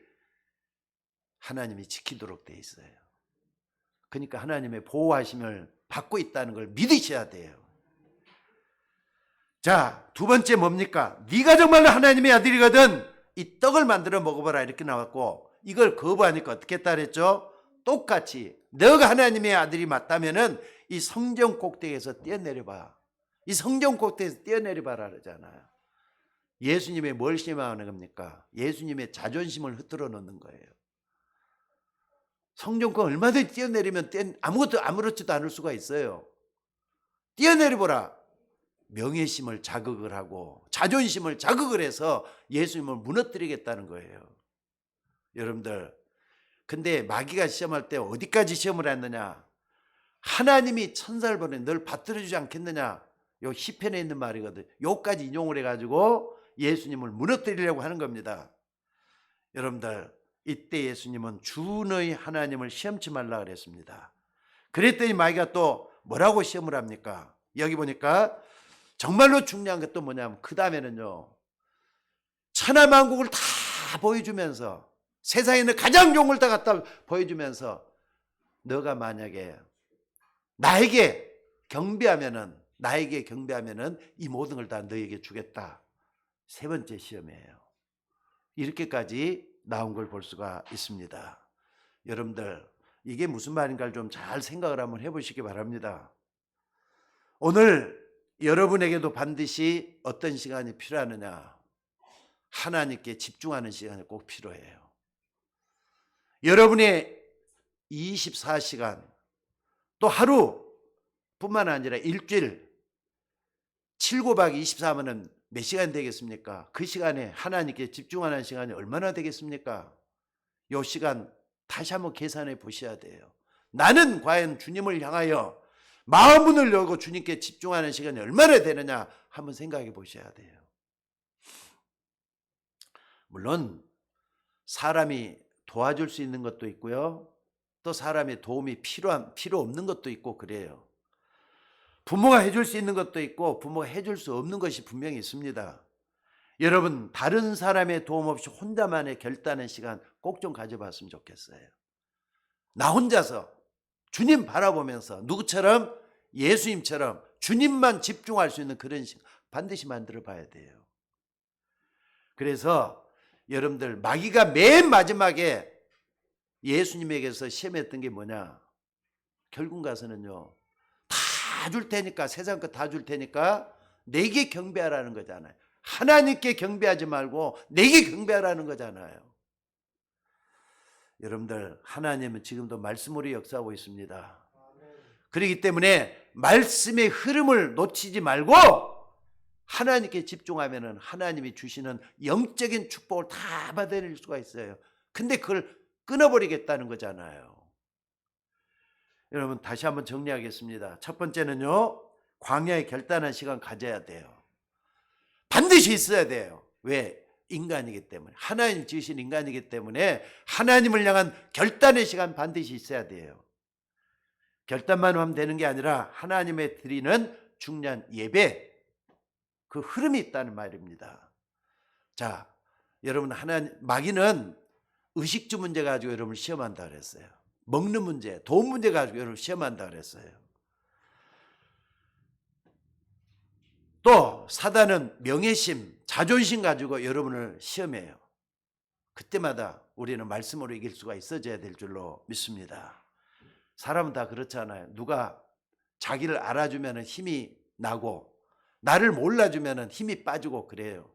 하나님이 지키도록 돼 있어요. 그러니까 하나님의 보호하심을 받고 있다는 걸 믿으셔야 돼요. 자, 두 번째 뭡니까? 네가 정말로 하나님의 아들이거든 이 떡을 만들어 먹어봐라 이렇게 나왔고 이걸 거부하니까 어떻게 했다 그랬죠? 똑같이 너가 하나님의 아들이 맞다면은 이 성전 꼭대기에서 뛰어내려봐. 이 성전 꼭대기에서 뛰어내려봐라 그러잖아요. 예수님의 뭘 시험하는 겁니까? 예수님의 자존심을 흩어져 놓는 거예요. 성전권 얼마든지 뛰어내리면 아무렇지도 않을 수가 있어요. 뛰어내려보라. 명예심을 자극을 하고 자존심을 자극을 해서 예수님을 무너뜨리겠다는 거예요. 여러분들 근데 마귀가 시험할 때 어디까지 시험을 했느냐? 하나님이 천사를 보내 널 받들어주지 않겠느냐? 요 시편에 있는 말이거든. 요까지 인용을 해가지고 예수님을 무너뜨리려고 하는 겁니다. 여러분들 이때 예수님은 주 너희 하나님을 시험치 말라 그랬습니다. 그랬더니 마귀가 또 뭐라고 시험을 합니까? 여기 보니까 정말로 중요한 게 또 뭐냐면 그 다음에는요. 천하만국을 다 보여주면서 세상에 있는 가장 좋은 걸 다 갖다 보여주면서 너가 만약에 나에게 경배하면은 이 모든 걸 다 너에게 주겠다. 세 번째 시험이에요. 이렇게까지 나온 걸 볼 수가 있습니다. 여러분들 이게 무슨 말인가를 좀 잘 생각을 한번 해보시기 바랍니다. 오늘 여러분에게도 반드시 어떤 시간이 필요하느냐? 하나님께 집중하는 시간이 꼭 필요해요. 여러분의 24시간 또 하루뿐만 아니라 일주일 7곱하기 24면은 몇 시간 되겠습니까? 그 시간에 하나님께 집중하는 시간이 얼마나 되겠습니까? 이 시간 다시 한번 계산해 보셔야 돼요. 나는 과연 주님을 향하여 마음문을 열고 주님께 집중하는 시간이 얼마나 되느냐 한번 생각해 보셔야 돼요. 물론 사람이 도와줄 수 있는 것도 있고요. 또 사람의 도움이 필요 없는 것도 있고 그래요. 부모가 해줄 수 있는 것도 있고 부모가 해줄 수 없는 것이 분명히 있습니다. 여러분 다른 사람의 도움 없이 혼자만의 결단의 시간 꼭 좀 가져봤으면 좋겠어요. 나 혼자서 주님 바라보면서 누구처럼? 예수님처럼 주님만 집중할 수 있는 그런 시간 반드시 만들어 봐야 돼요. 그래서 여러분들 마귀가 맨 마지막에 예수님에게서 시험했던 게 뭐냐? 결국 가서는요, 다 줄 테니까, 세상 거 다 줄 테니까 내게 경배하라는 거잖아요. 하나님께 경배하지 말고 내게 경배하라는 거잖아요. 여러분들, 하나님은 지금도 말씀으로 역사하고 있습니다. 그렇기 때문에 말씀의 흐름을 놓치지 말고 하나님께 집중하면 하나님이 주시는 영적인 축복을 다 받아낼 수가 있어요. 근데 그걸 끊어버리겠다는 거잖아요. 여러분, 다시 한번 정리하겠습니다. 첫 번째는요, 광야에 결단한 시간 가져야 돼요. 반드시 있어야 돼요. 왜? 인간이기 때문에. 하나님 지으신 인간이기 때문에 하나님을 향한 결단의 시간 반드시 있어야 돼요. 결단만 하면 되는 게 아니라 하나님의 드리는 중요한 예배, 그 흐름이 있다는 말입니다. 자, 여러분, 마귀는 의식주 문제 가지고 여러분을 시험한다 그랬어요. 먹는 문제, 돈 문제 가지고 여러분을 시험한다 그랬어요. 또 사단은 명예심, 자존심 가지고 여러분을 시험해요. 그때마다 우리는 말씀으로 이길 수가 있어져야 될 줄로 믿습니다. 사람은 다 그렇잖아요. 누가 자기를 알아주면 힘이 나고 나를 몰라주면 힘이 빠지고 그래요.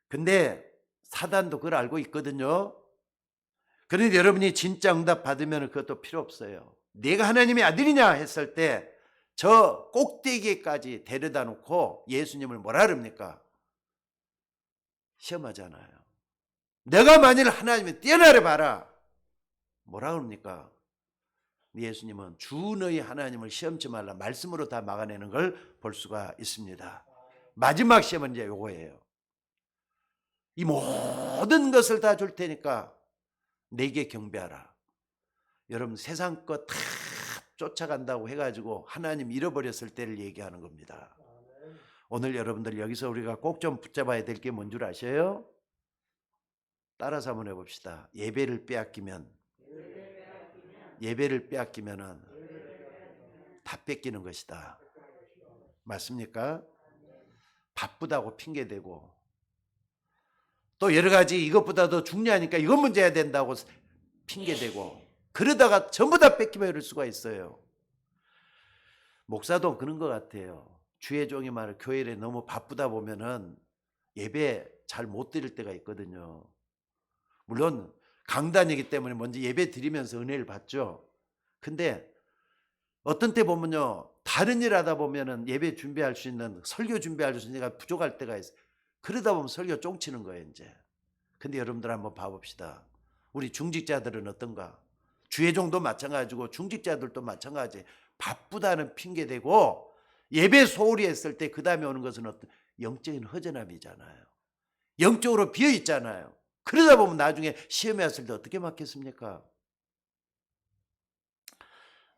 근데 사단도 그걸 알고 있거든요. 그런데 여러분이 진짜 응답 받으면 그것도 필요 없어요. 내가 하나님의 아들이냐 했을 때 저 꼭대기까지 데려다 놓고 예수님을 뭐라 그럽니까? 시험하잖아요. 내가 만일 하나님의 뛰어나려 봐라. 뭐라 그럽니까? 예수님은 주 너희 하나님을 시험치 말라 말씀으로 다 막아내는 걸 볼 수가 있습니다. 마지막 시험은 이제 요거예요. 이 모든 것을 다 줄 테니까 내게 경배하라. 여러분, 세상 것 다 쫓아간다고 해가지고 하나님 잃어버렸을 때를 얘기하는 겁니다. 오늘 여러분들 여기서 우리가 꼭 좀 붙잡아야 될 게 뭔 줄 아셔요? 따라서 한번 해봅시다. 예배를 빼앗기면은 다 뺏기는 것이다. 맞습니까? 바쁘다고 핑계대고 또 여러 가지 이것보다 더 중요하니까 이것 문제 해야 된다고 핑계대고 그러다가 전부 다 뺏기면 이럴 수가 있어요. 목사도 그런 것 같아요. 주의 종이 말을 교회에 너무 바쁘다 보면은 예배 잘 못 드릴 때가 있거든요. 물론 강단이기 때문에 먼저 예배 드리면서 은혜를 받죠. 근데 어떤 때 보면요, 다른 일 하다 보면은 예배 준비할 수 있는, 설교 준비할 수 있는 게 부족할 때가 있어요. 그러다 보면 설교 쫑치는 거예요, 이제. 근데 여러분들 한번 봐봅시다. 우리 중직자들은 어떤가? 주의종도 마찬가지고 중직자들도 마찬가지. 바쁘다는 핑계 대고 예배 소홀히 했을 때 그 다음에 오는 것은 어떤 영적인 허전함이잖아요. 영적으로 비어 있잖아요. 그러다 보면 나중에 시험에 왔을 때 어떻게 맞겠습니까?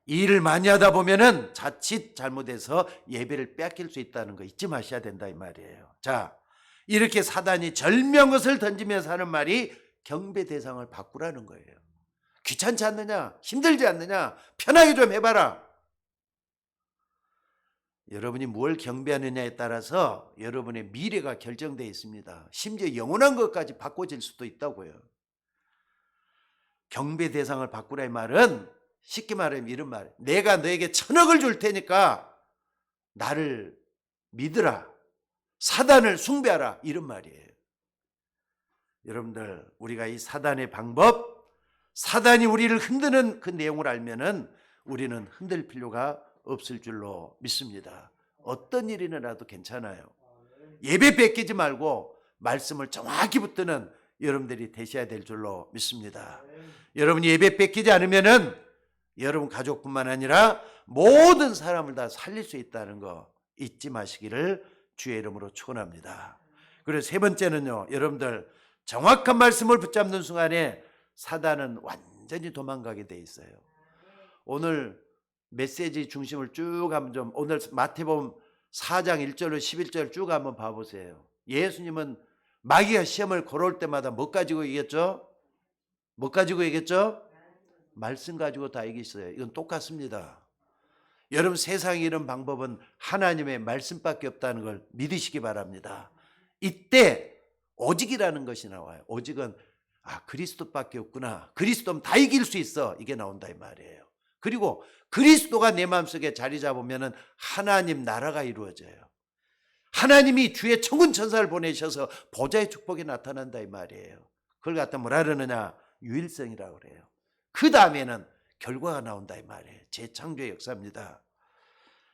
일을 많이 하다 보면은 자칫 잘못해서 예배를 빼앗길 수 있다는 거 잊지 마셔야 된다 이 말이에요. 자, 이렇게 사단이 절명것을 던지면서 하는 말이 경배 대상을 바꾸라는 거예요. 귀찮지 않느냐? 힘들지 않느냐? 편하게 좀 해봐라. 여러분이 뭘 경배하느냐에 따라서 여러분의 미래가 결정되어 있습니다. 심지어 영원한 것까지 바꿔질 수도 있다고요. 경배 대상을 바꾸라의 말은 쉽게 말하면 이런 말. 내가 너에게 1000억을 줄 테니까 나를 믿으라. 사단을 숭배하라. 이런 말이에요. 여러분들, 우리가 이 사단의 방법, 사단이 우리를 흔드는 그 내용을 알면은 우리는 흔들 필요가 없을 줄로 믿습니다. 어떤 일이 일어나도 괜찮아요. 예배 뺏기지 말고 말씀을 정확히 붙드는 여러분들이 되셔야 될 줄로 믿습니다. 여러분이 예배 뺏기지 않으면은 여러분 가족뿐만 아니라 모든 사람을 다 살릴 수 있다는 거 잊지 마시기를 주의 이름으로 축원합니다. 그리고 세 번째는요, 여러분들 정확한 말씀을 붙잡는 순간에 사단은 완전히 도망가게 돼 있어요. 오늘 메시지 중심을 쭉 한번 좀, 오늘 마태복음 4장 1절로 11절 쭉 한번 봐보세요. 예수님은 마귀가 시험을 걸어올 때마다 뭐 가지고 이겼죠? 뭐 가지고 이겼죠? 말씀 가지고 다 이기어요. 이건 똑같습니다. 여러분 세상에 이런 방법은 하나님의 말씀밖에 없다는 걸 믿으시기 바랍니다. 이때 오직이라는 것이 나와요. 오직은 그리스도밖에 없구나. 그리스도면 다 이길 수 있어. 이게 나온다 이 말이에요. 그리고 그리스도가 내 마음속에 자리 잡으면 하나님 나라가 이루어져요. 하나님이 주의 천군 천사를 보내셔서 보좌의 축복이 나타난다 이 말이에요. 그걸 갖다 뭐라 그러느냐? 유일성이라고 그래요. 그 다음에는 결과가 나온다 이 말이에요. 재창조의 역사입니다.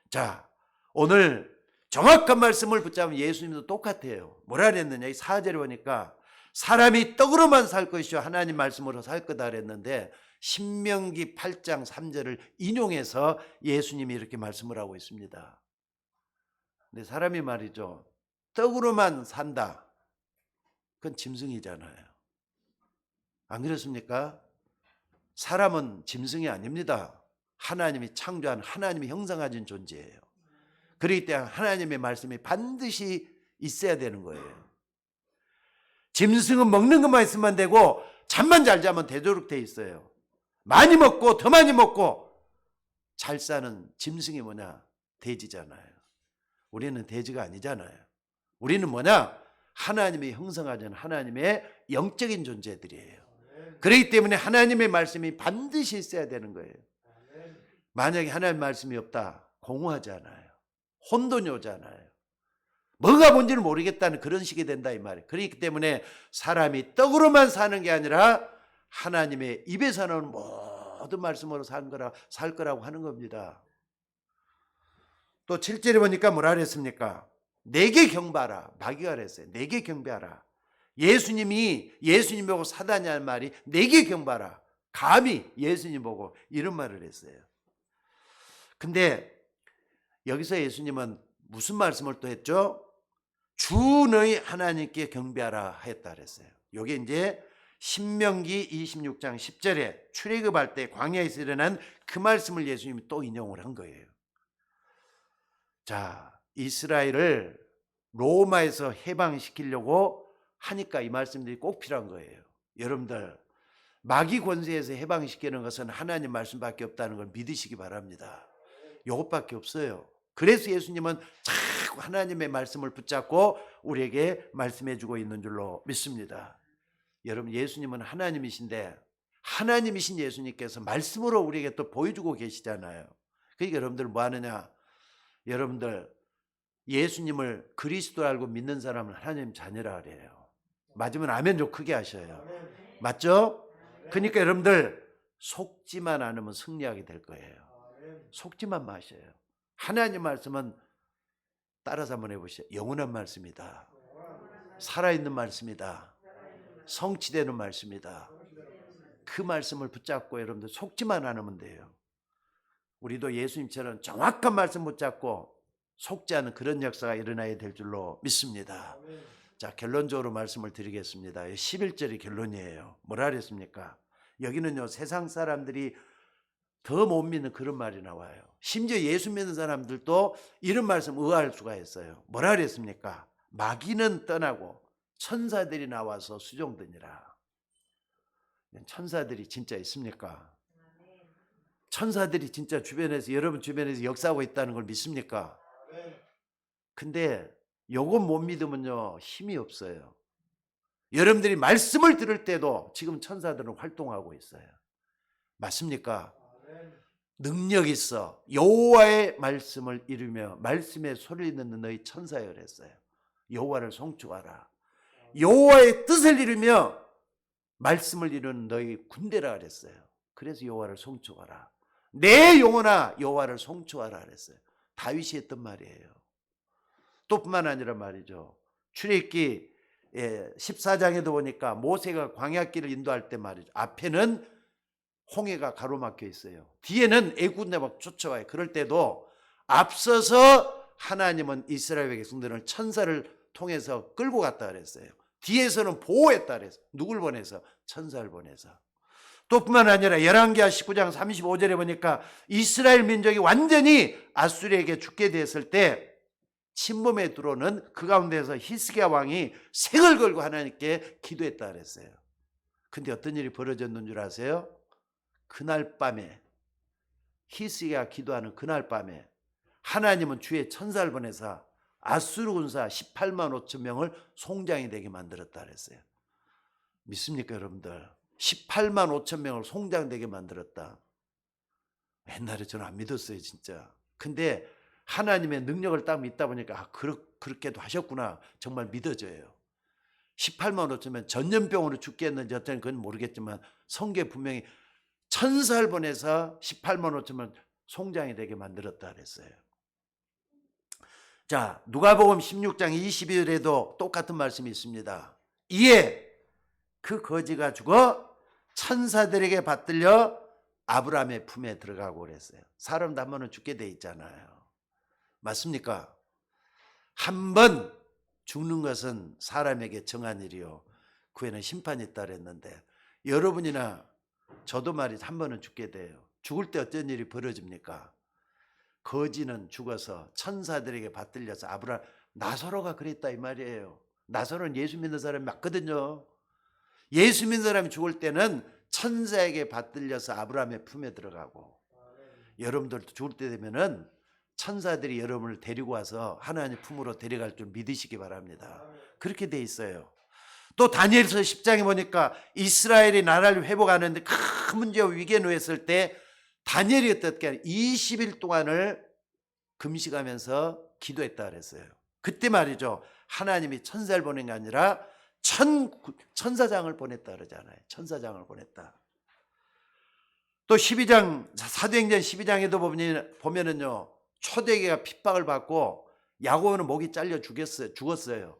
자, 오늘 정확한 말씀을 붙잡으면 예수님도 똑같아요. 뭐라 그랬느냐? 이 4절에 보니까 사람이 떡으로만 살 것이요 하나님 말씀으로 살 거다 그랬는데 신명기 8장 3절을 인용해서 예수님이 이렇게 말씀을 하고 있습니다. 근데 사람이 말이죠, 떡으로만 산다. 그건 짐승이잖아요. 안 그렇습니까? 사람은 짐승이 아닙니다. 하나님이 창조한 하나님이 형상가진 존재예요. 그렇기 때문에 하나님의 말씀이 반드시 있어야 되는 거예요. 짐승은 먹는 것만 있으면 되고 잠만 잘 자면 되도록 돼 있어요. 많이 먹고 더 많이 먹고 잘 사는 짐승이 뭐냐? 돼지잖아요. 우리는 돼지가 아니잖아요. 우리는 뭐냐? 하나님의 형상하는 하나님의 영적인 존재들이에요. 그렇기 때문에 하나님의 말씀이 반드시 있어야 되는 거예요. 만약에 하나님의 말씀이 없다, 공허하잖아요. 혼돈이 오잖아요. 뭐가 뭔지를 모르겠다는 그런 식이 된다 이 말이에요. 그렇기 때문에 사람이 떡으로만 사는 게 아니라 하나님의 입에서 나오는 모든 말씀으로 살 거라고 하는 겁니다. 또 7절에 보니까 뭐라 그랬습니까? 내게 경배하라. 마귀가 그랬어요. 내게 경배하라. 예수님 보고 사단이 한 말이 내게 경배하라. 감히 예수님 보고 이런 말을 했어요. 근데 여기서 예수님은 무슨 말씀을 또 했죠? 주 너희 하나님께 경배하라 했다 그랬어요. 이게 이제 신명기 26장 10절에 출애굽할 때 광야에서 일어난 그 말씀을 예수님이 또 인용을 한 거예요. 자, 이스라엘을 로마에서 해방시키려고 하니까 이 말씀들이 꼭 필요한 거예요. 여러분들, 마귀 권세에서 해방시키는 것은 하나님 말씀밖에 없다는 걸 믿으시기 바랍니다. 이것밖에 없어요. 그래서 예수님은 자꾸 하나님의 말씀을 붙잡고 우리에게 말씀해 주고 있는 줄로 믿습니다. 여러분, 예수님은 하나님이신데 하나님이신 예수님께서 말씀으로 우리에게 또 보여주고 계시잖아요. 그러니까 여러분들 뭐 하느냐? 여러분들 예수님을 그리스도 알고 믿는 사람은 하나님 자녀라 그래요. 맞으면 아멘 좀 크게 하셔요. 맞죠? 그러니까 여러분들 속지만 않으면 승리하게 될 거예요. 속지만 마셔요. 하나님 말씀은 따라서 한번 해보시죠. 영원한 말씀이다. 살아있는 말씀이다. 성취되는 말씀이다. 그 말씀을 붙잡고 여러분들 속지만 않으면 돼요. 우리도 예수님처럼 정확한 말씀 붙잡고 속지 않은 그런 역사가 일어나야 될 줄로 믿습니다. 자, 결론적으로 말씀을 드리겠습니다. 11절이 결론이에요. 뭐라 그랬습니까? 여기는요, 세상 사람들이 더 못 믿는 그런 말이 나와요. 심지어 예수 믿는 사람들도 이런 말씀 의아할 수가 있어요. 뭐라 그랬습니까? 마귀는 떠나고 천사들이 나와서 수종드니라. 천사들이 진짜 있습니까? 천사들이 진짜 주변에서, 여러분 주변에서 역사하고 있다는 걸 믿습니까? 근데 요건 못 믿으면요, 힘이 없어요. 여러분들이 말씀을 들을 때도 지금 천사들은 활동하고 있어요. 맞습니까? 능력 있어. 여호와의 말씀을 이루며 말씀의 소리를 듣는 너희 천사여 그랬어요. 여호와를 송축하라. 여호와의 뜻을 이루며 말씀을 이루는 너희 군대라 그랬어요. 그래서 여호와를 송축하라. 내 영혼아 여호와를 송축하라 그랬어요. 다윗이 했던 말이에요. 또 뿐만 아니라 말이죠. 출애굽기 14장에도 보니까 모세가 광야길을 인도할 때 말이죠. 앞에는 홍해가 가로막혀 있어요. 뒤에는 애굽에 막 쫓아와요. 그럴 때도 앞서서 하나님은 이스라엘 백성들을 천사를 통해서 끌고 갔다 그랬어요. 뒤에서는 보호했다 그랬어요. 누굴 보내서? 천사를 보내서. 또 뿐만 아니라 열왕기하 19장 35절에 보니까 이스라엘 민족이 완전히 아수르에게 죽게 됐을 때 침범에 들어오는 그 가운데서 히스기야 왕이 색을 걸고 하나님께 기도했다 그랬어요. 근데 어떤 일이 벌어졌는 줄 아세요? 그날 밤에, 히스기야가 기도하는 그날 밤에 하나님은 주의 천사를 보내사 아수르 군사 18만 5천 명을 송장이 되게 만들었다 그랬어요. 믿습니까 여러분들? 18만 5천 명을 송장되게 만들었다. 옛날에 저는 안 믿었어요 진짜. 근데 하나님의 능력을 딱 믿다 보니까 그렇게도 하셨구나 정말 믿어져요. 18만 5천면 전염병으로 죽겠는지 어쩌면 그건 모르겠지만 성경에 분명히 천사를 보내서 18만 5천만 송장이 되게 만들었다 그랬어요. 자, 누가복음 16장 22절에도 똑같은 말씀이 있습니다. 이에 그 거지가 죽어 천사들에게 받들려 아브라함의 품에 들어가고 그랬어요. 사람도 한 번은 죽게 돼 있잖아요. 맞습니까? 한 번 죽는 것은 사람에게 정한 일이요 그 후에는 심판이 있다 그랬는데 여러분이나 저도 말이죠. 한 번은 죽게 돼요. 죽을 때 어떤 일이 벌어집니까? 거지는 죽어서 천사들에게 받들려서 나사로가 그랬다 이 말이에요. 나사로는 예수 믿는 사람이 맞거든요. 예수 믿는 사람이 죽을 때는 천사에게 받들려서 아브라함의 품에 들어가고 여러분들도 죽을 때 되면은 천사들이 여러분을 데리고 와서 하나님 품으로 데려갈 줄 믿으시기 바랍니다. 그렇게 돼 있어요. 또 다니엘서 10장에 보니까 이스라엘이 나라를 회복하는데 큰 문제와 위기에 놓였을 때 다니엘이 어떻게 20일 동안을 금식하면서 기도했다 그랬어요. 그때 말이죠. 하나님이 천사를 보낸 게 아니라 천사장을 보냈다 그러잖아요. 천사장을 보냈다. 또 12장 사도행전 12장에도 보면은요. 초대교회가 핍박을 받고 야고보는 목이 잘려 죽었어요.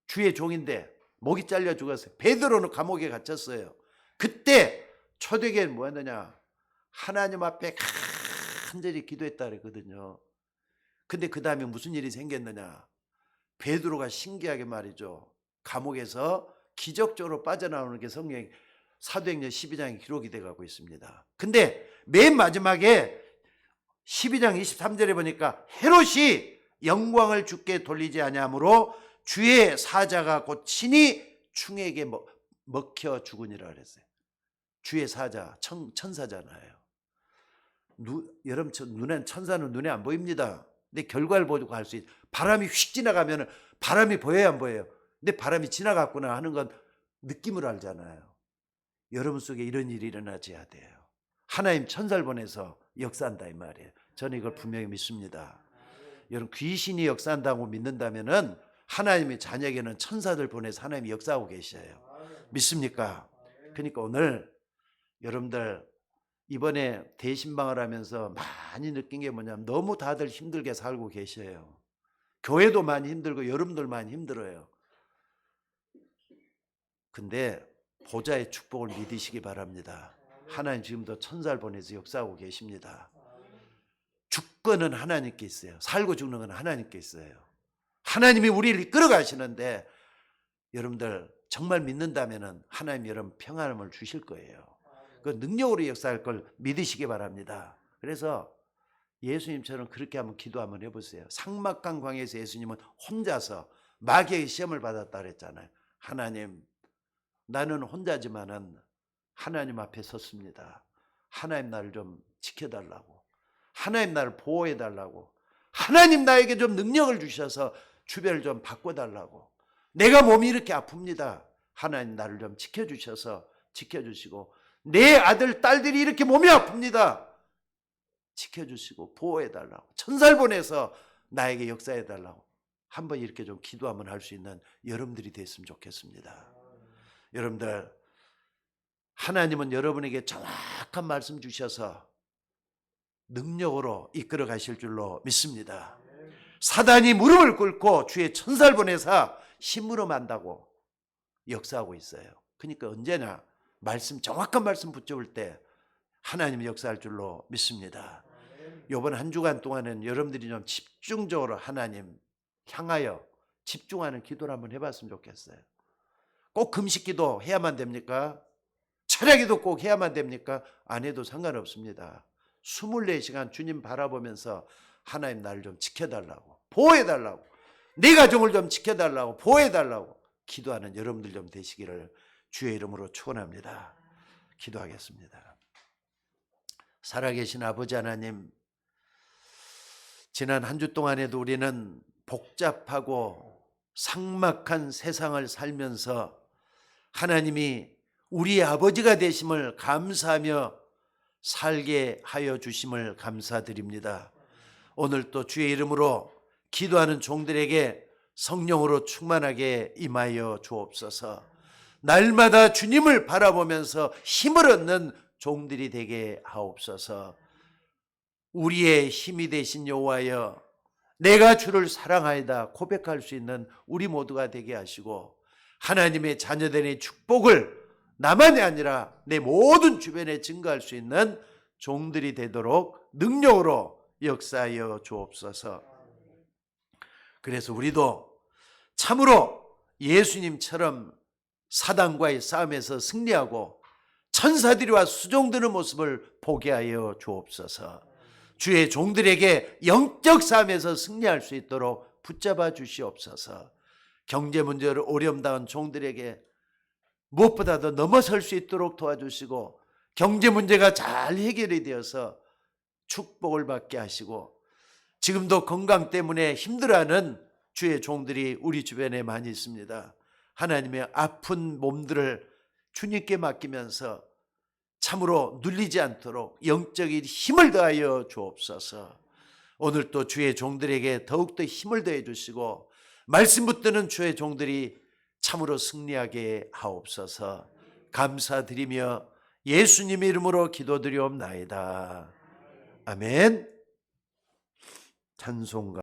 주의 종인데 목이 잘려 죽었어요. 베드로는 감옥에 갇혔어요. 그때 초대교회는 뭐 했느냐? 하나님 앞에 간절히 기도했다 그랬거든요. 근데 그 다음에 무슨 일이 생겼느냐? 베드로가 신기하게 말이죠. 감옥에서 기적적으로 빠져나오는 게 성경 사도행전 12장에 기록이 돼가고 있습니다. 근데 맨 마지막에 12장 23절에 보니까 헤롯이 영광을 주께 돌리지 아니하므로 주의 사자가 곧 친히 충에게 먹혀 죽으니라 그랬어요. 주의 사자 천사잖아요. 여러분 눈엔 천사는 눈에 안 보입니다. 근데 결과를 보고 할 수 있어요. 바람이 휙 지나가면 바람이 보여야 안 보여요. 근데 바람이 지나갔구나 하는 건 느낌으로 알잖아요. 여러분 속에 이런 일이 일어나줘야 돼요. 하나님 천사를 보내서 역사한다 이 말이에요. 저는 이걸 분명히 믿습니다. 여러분 귀신이 역사한다고 믿는다면은 하나님의 자녀에게는 천사들 보내서 하나님이 역사하고 계셔요. 믿습니까? 그러니까 오늘 여러분들 이번에 대신방을 하면서 많이 느낀 게 뭐냐면 너무 다들 힘들게 살고 계셔요. 교회도 많이 힘들고 여러분들 많이 힘들어요. 근데 보좌의 축복을 믿으시기 바랍니다. 하나님 지금도 천사를 보내서 역사하고 계십니다. 주권은 하나님께 있어요. 살고 죽는 건 하나님께 있어요. 하나님이 우리를 이끌어 가시는데 여러분들 정말 믿는다면 하나님 여러분 평안함을 주실 거예요. 그 능력으로 역사할 걸 믿으시기 바랍니다. 그래서 예수님처럼 그렇게 한번 기도 한번 해보세요. 삭막한 광야에서 예수님은 혼자서 마귀의 시험을 받았다 그랬잖아요. 하나님 나는 혼자지만은 하나님 앞에 섰습니다. 하나님 나를 좀 지켜달라고, 하나님 나를 보호해달라고, 하나님 나에게 좀 능력을 주셔서 주변을 좀 바꿔달라고, 내가 몸이 이렇게 아픕니다. 하나님 나를 좀 지켜주셔서 지켜주시고, 내 아들 딸들이 이렇게 몸이 아픕니다. 지켜주시고 보호해달라고, 천사를 보내서 나에게 역사해달라고 한번 이렇게 좀 기도 한번 할 수 있는 여러분들이 됐으면 좋겠습니다. 여러분들 하나님은 여러분에게 정확한 말씀 주셔서 능력으로 이끌어 가실 줄로 믿습니다. 사단이 무릎을 꿇고 주의 천사를 보내서 심부름한다고 역사하고 있어요. 그러니까 언제나 정확한 말씀 붙잡을 때 하나님이 역사할 줄로 믿습니다. 이번 한 주간 동안은 여러분들이 좀 집중적으로 하나님 향하여 집중하는 기도를 한번 해봤으면 좋겠어요. 꼭 금식기도 해야만 됩니까? 철야기도 꼭 해야만 됩니까? 안 해도 상관없습니다. 24시간 주님 바라보면서 하나님 나를 좀 지켜달라고, 보호해달라고, 내 가정을 좀 지켜달라고, 보호해달라고 기도하는 여러분들 좀 되시기를 주의 이름으로 축원합니다. 기도하겠습니다. 살아계신 아버지 하나님, 지난 한 주 동안에도 우리는 복잡하고 삭막한 세상을 살면서 하나님이 우리 아버지가 되심을 감사하며 살게 하여 주심을 감사드립니다. 오늘 또 주의 이름으로 기도하는 종들에게 성령으로 충만하게 임하여 주옵소서. 날마다 주님을 바라보면서 힘을 얻는 종들이 되게 하옵소서. 우리의 힘이 되신 여호와여, 내가 주를 사랑하이다 고백할 수 있는 우리 모두가 되게 하시고, 하나님의 자녀들의 축복을 나만이 아니라 내 모든 주변에 증거할 수 있는 종들이 되도록 능력으로 역사하여 주옵소서. 그래서 우리도 참으로 예수님처럼 사단과의 싸움에서 승리하고 천사들이와 수종드는 모습을 보게 하여 주옵소서. 주의 종들에게 영적 싸움에서 승리할 수 있도록 붙잡아 주시옵소서. 경제 문제로 어려움 당한 종들에게 무엇보다도 넘어설 수 있도록 도와주시고, 경제 문제가 잘 해결이 되어서 축복을 받게 하시고, 지금도 건강 때문에 힘들어하는 주의 종들이 우리 주변에 많이 있습니다. 하나님의 아픈 몸들을 주님께 맡기면서 참으로 눌리지 않도록 영적인 힘을 더하여 주옵소서. 오늘 또 주의 종들에게 더욱더 힘을 더해 주시고, 말씀 붙드는 주의 종들이 참으로 승리하게 하옵소서. 감사드리며 예수님의 이름으로 기도드리옵나이다. 아멘. 찬송가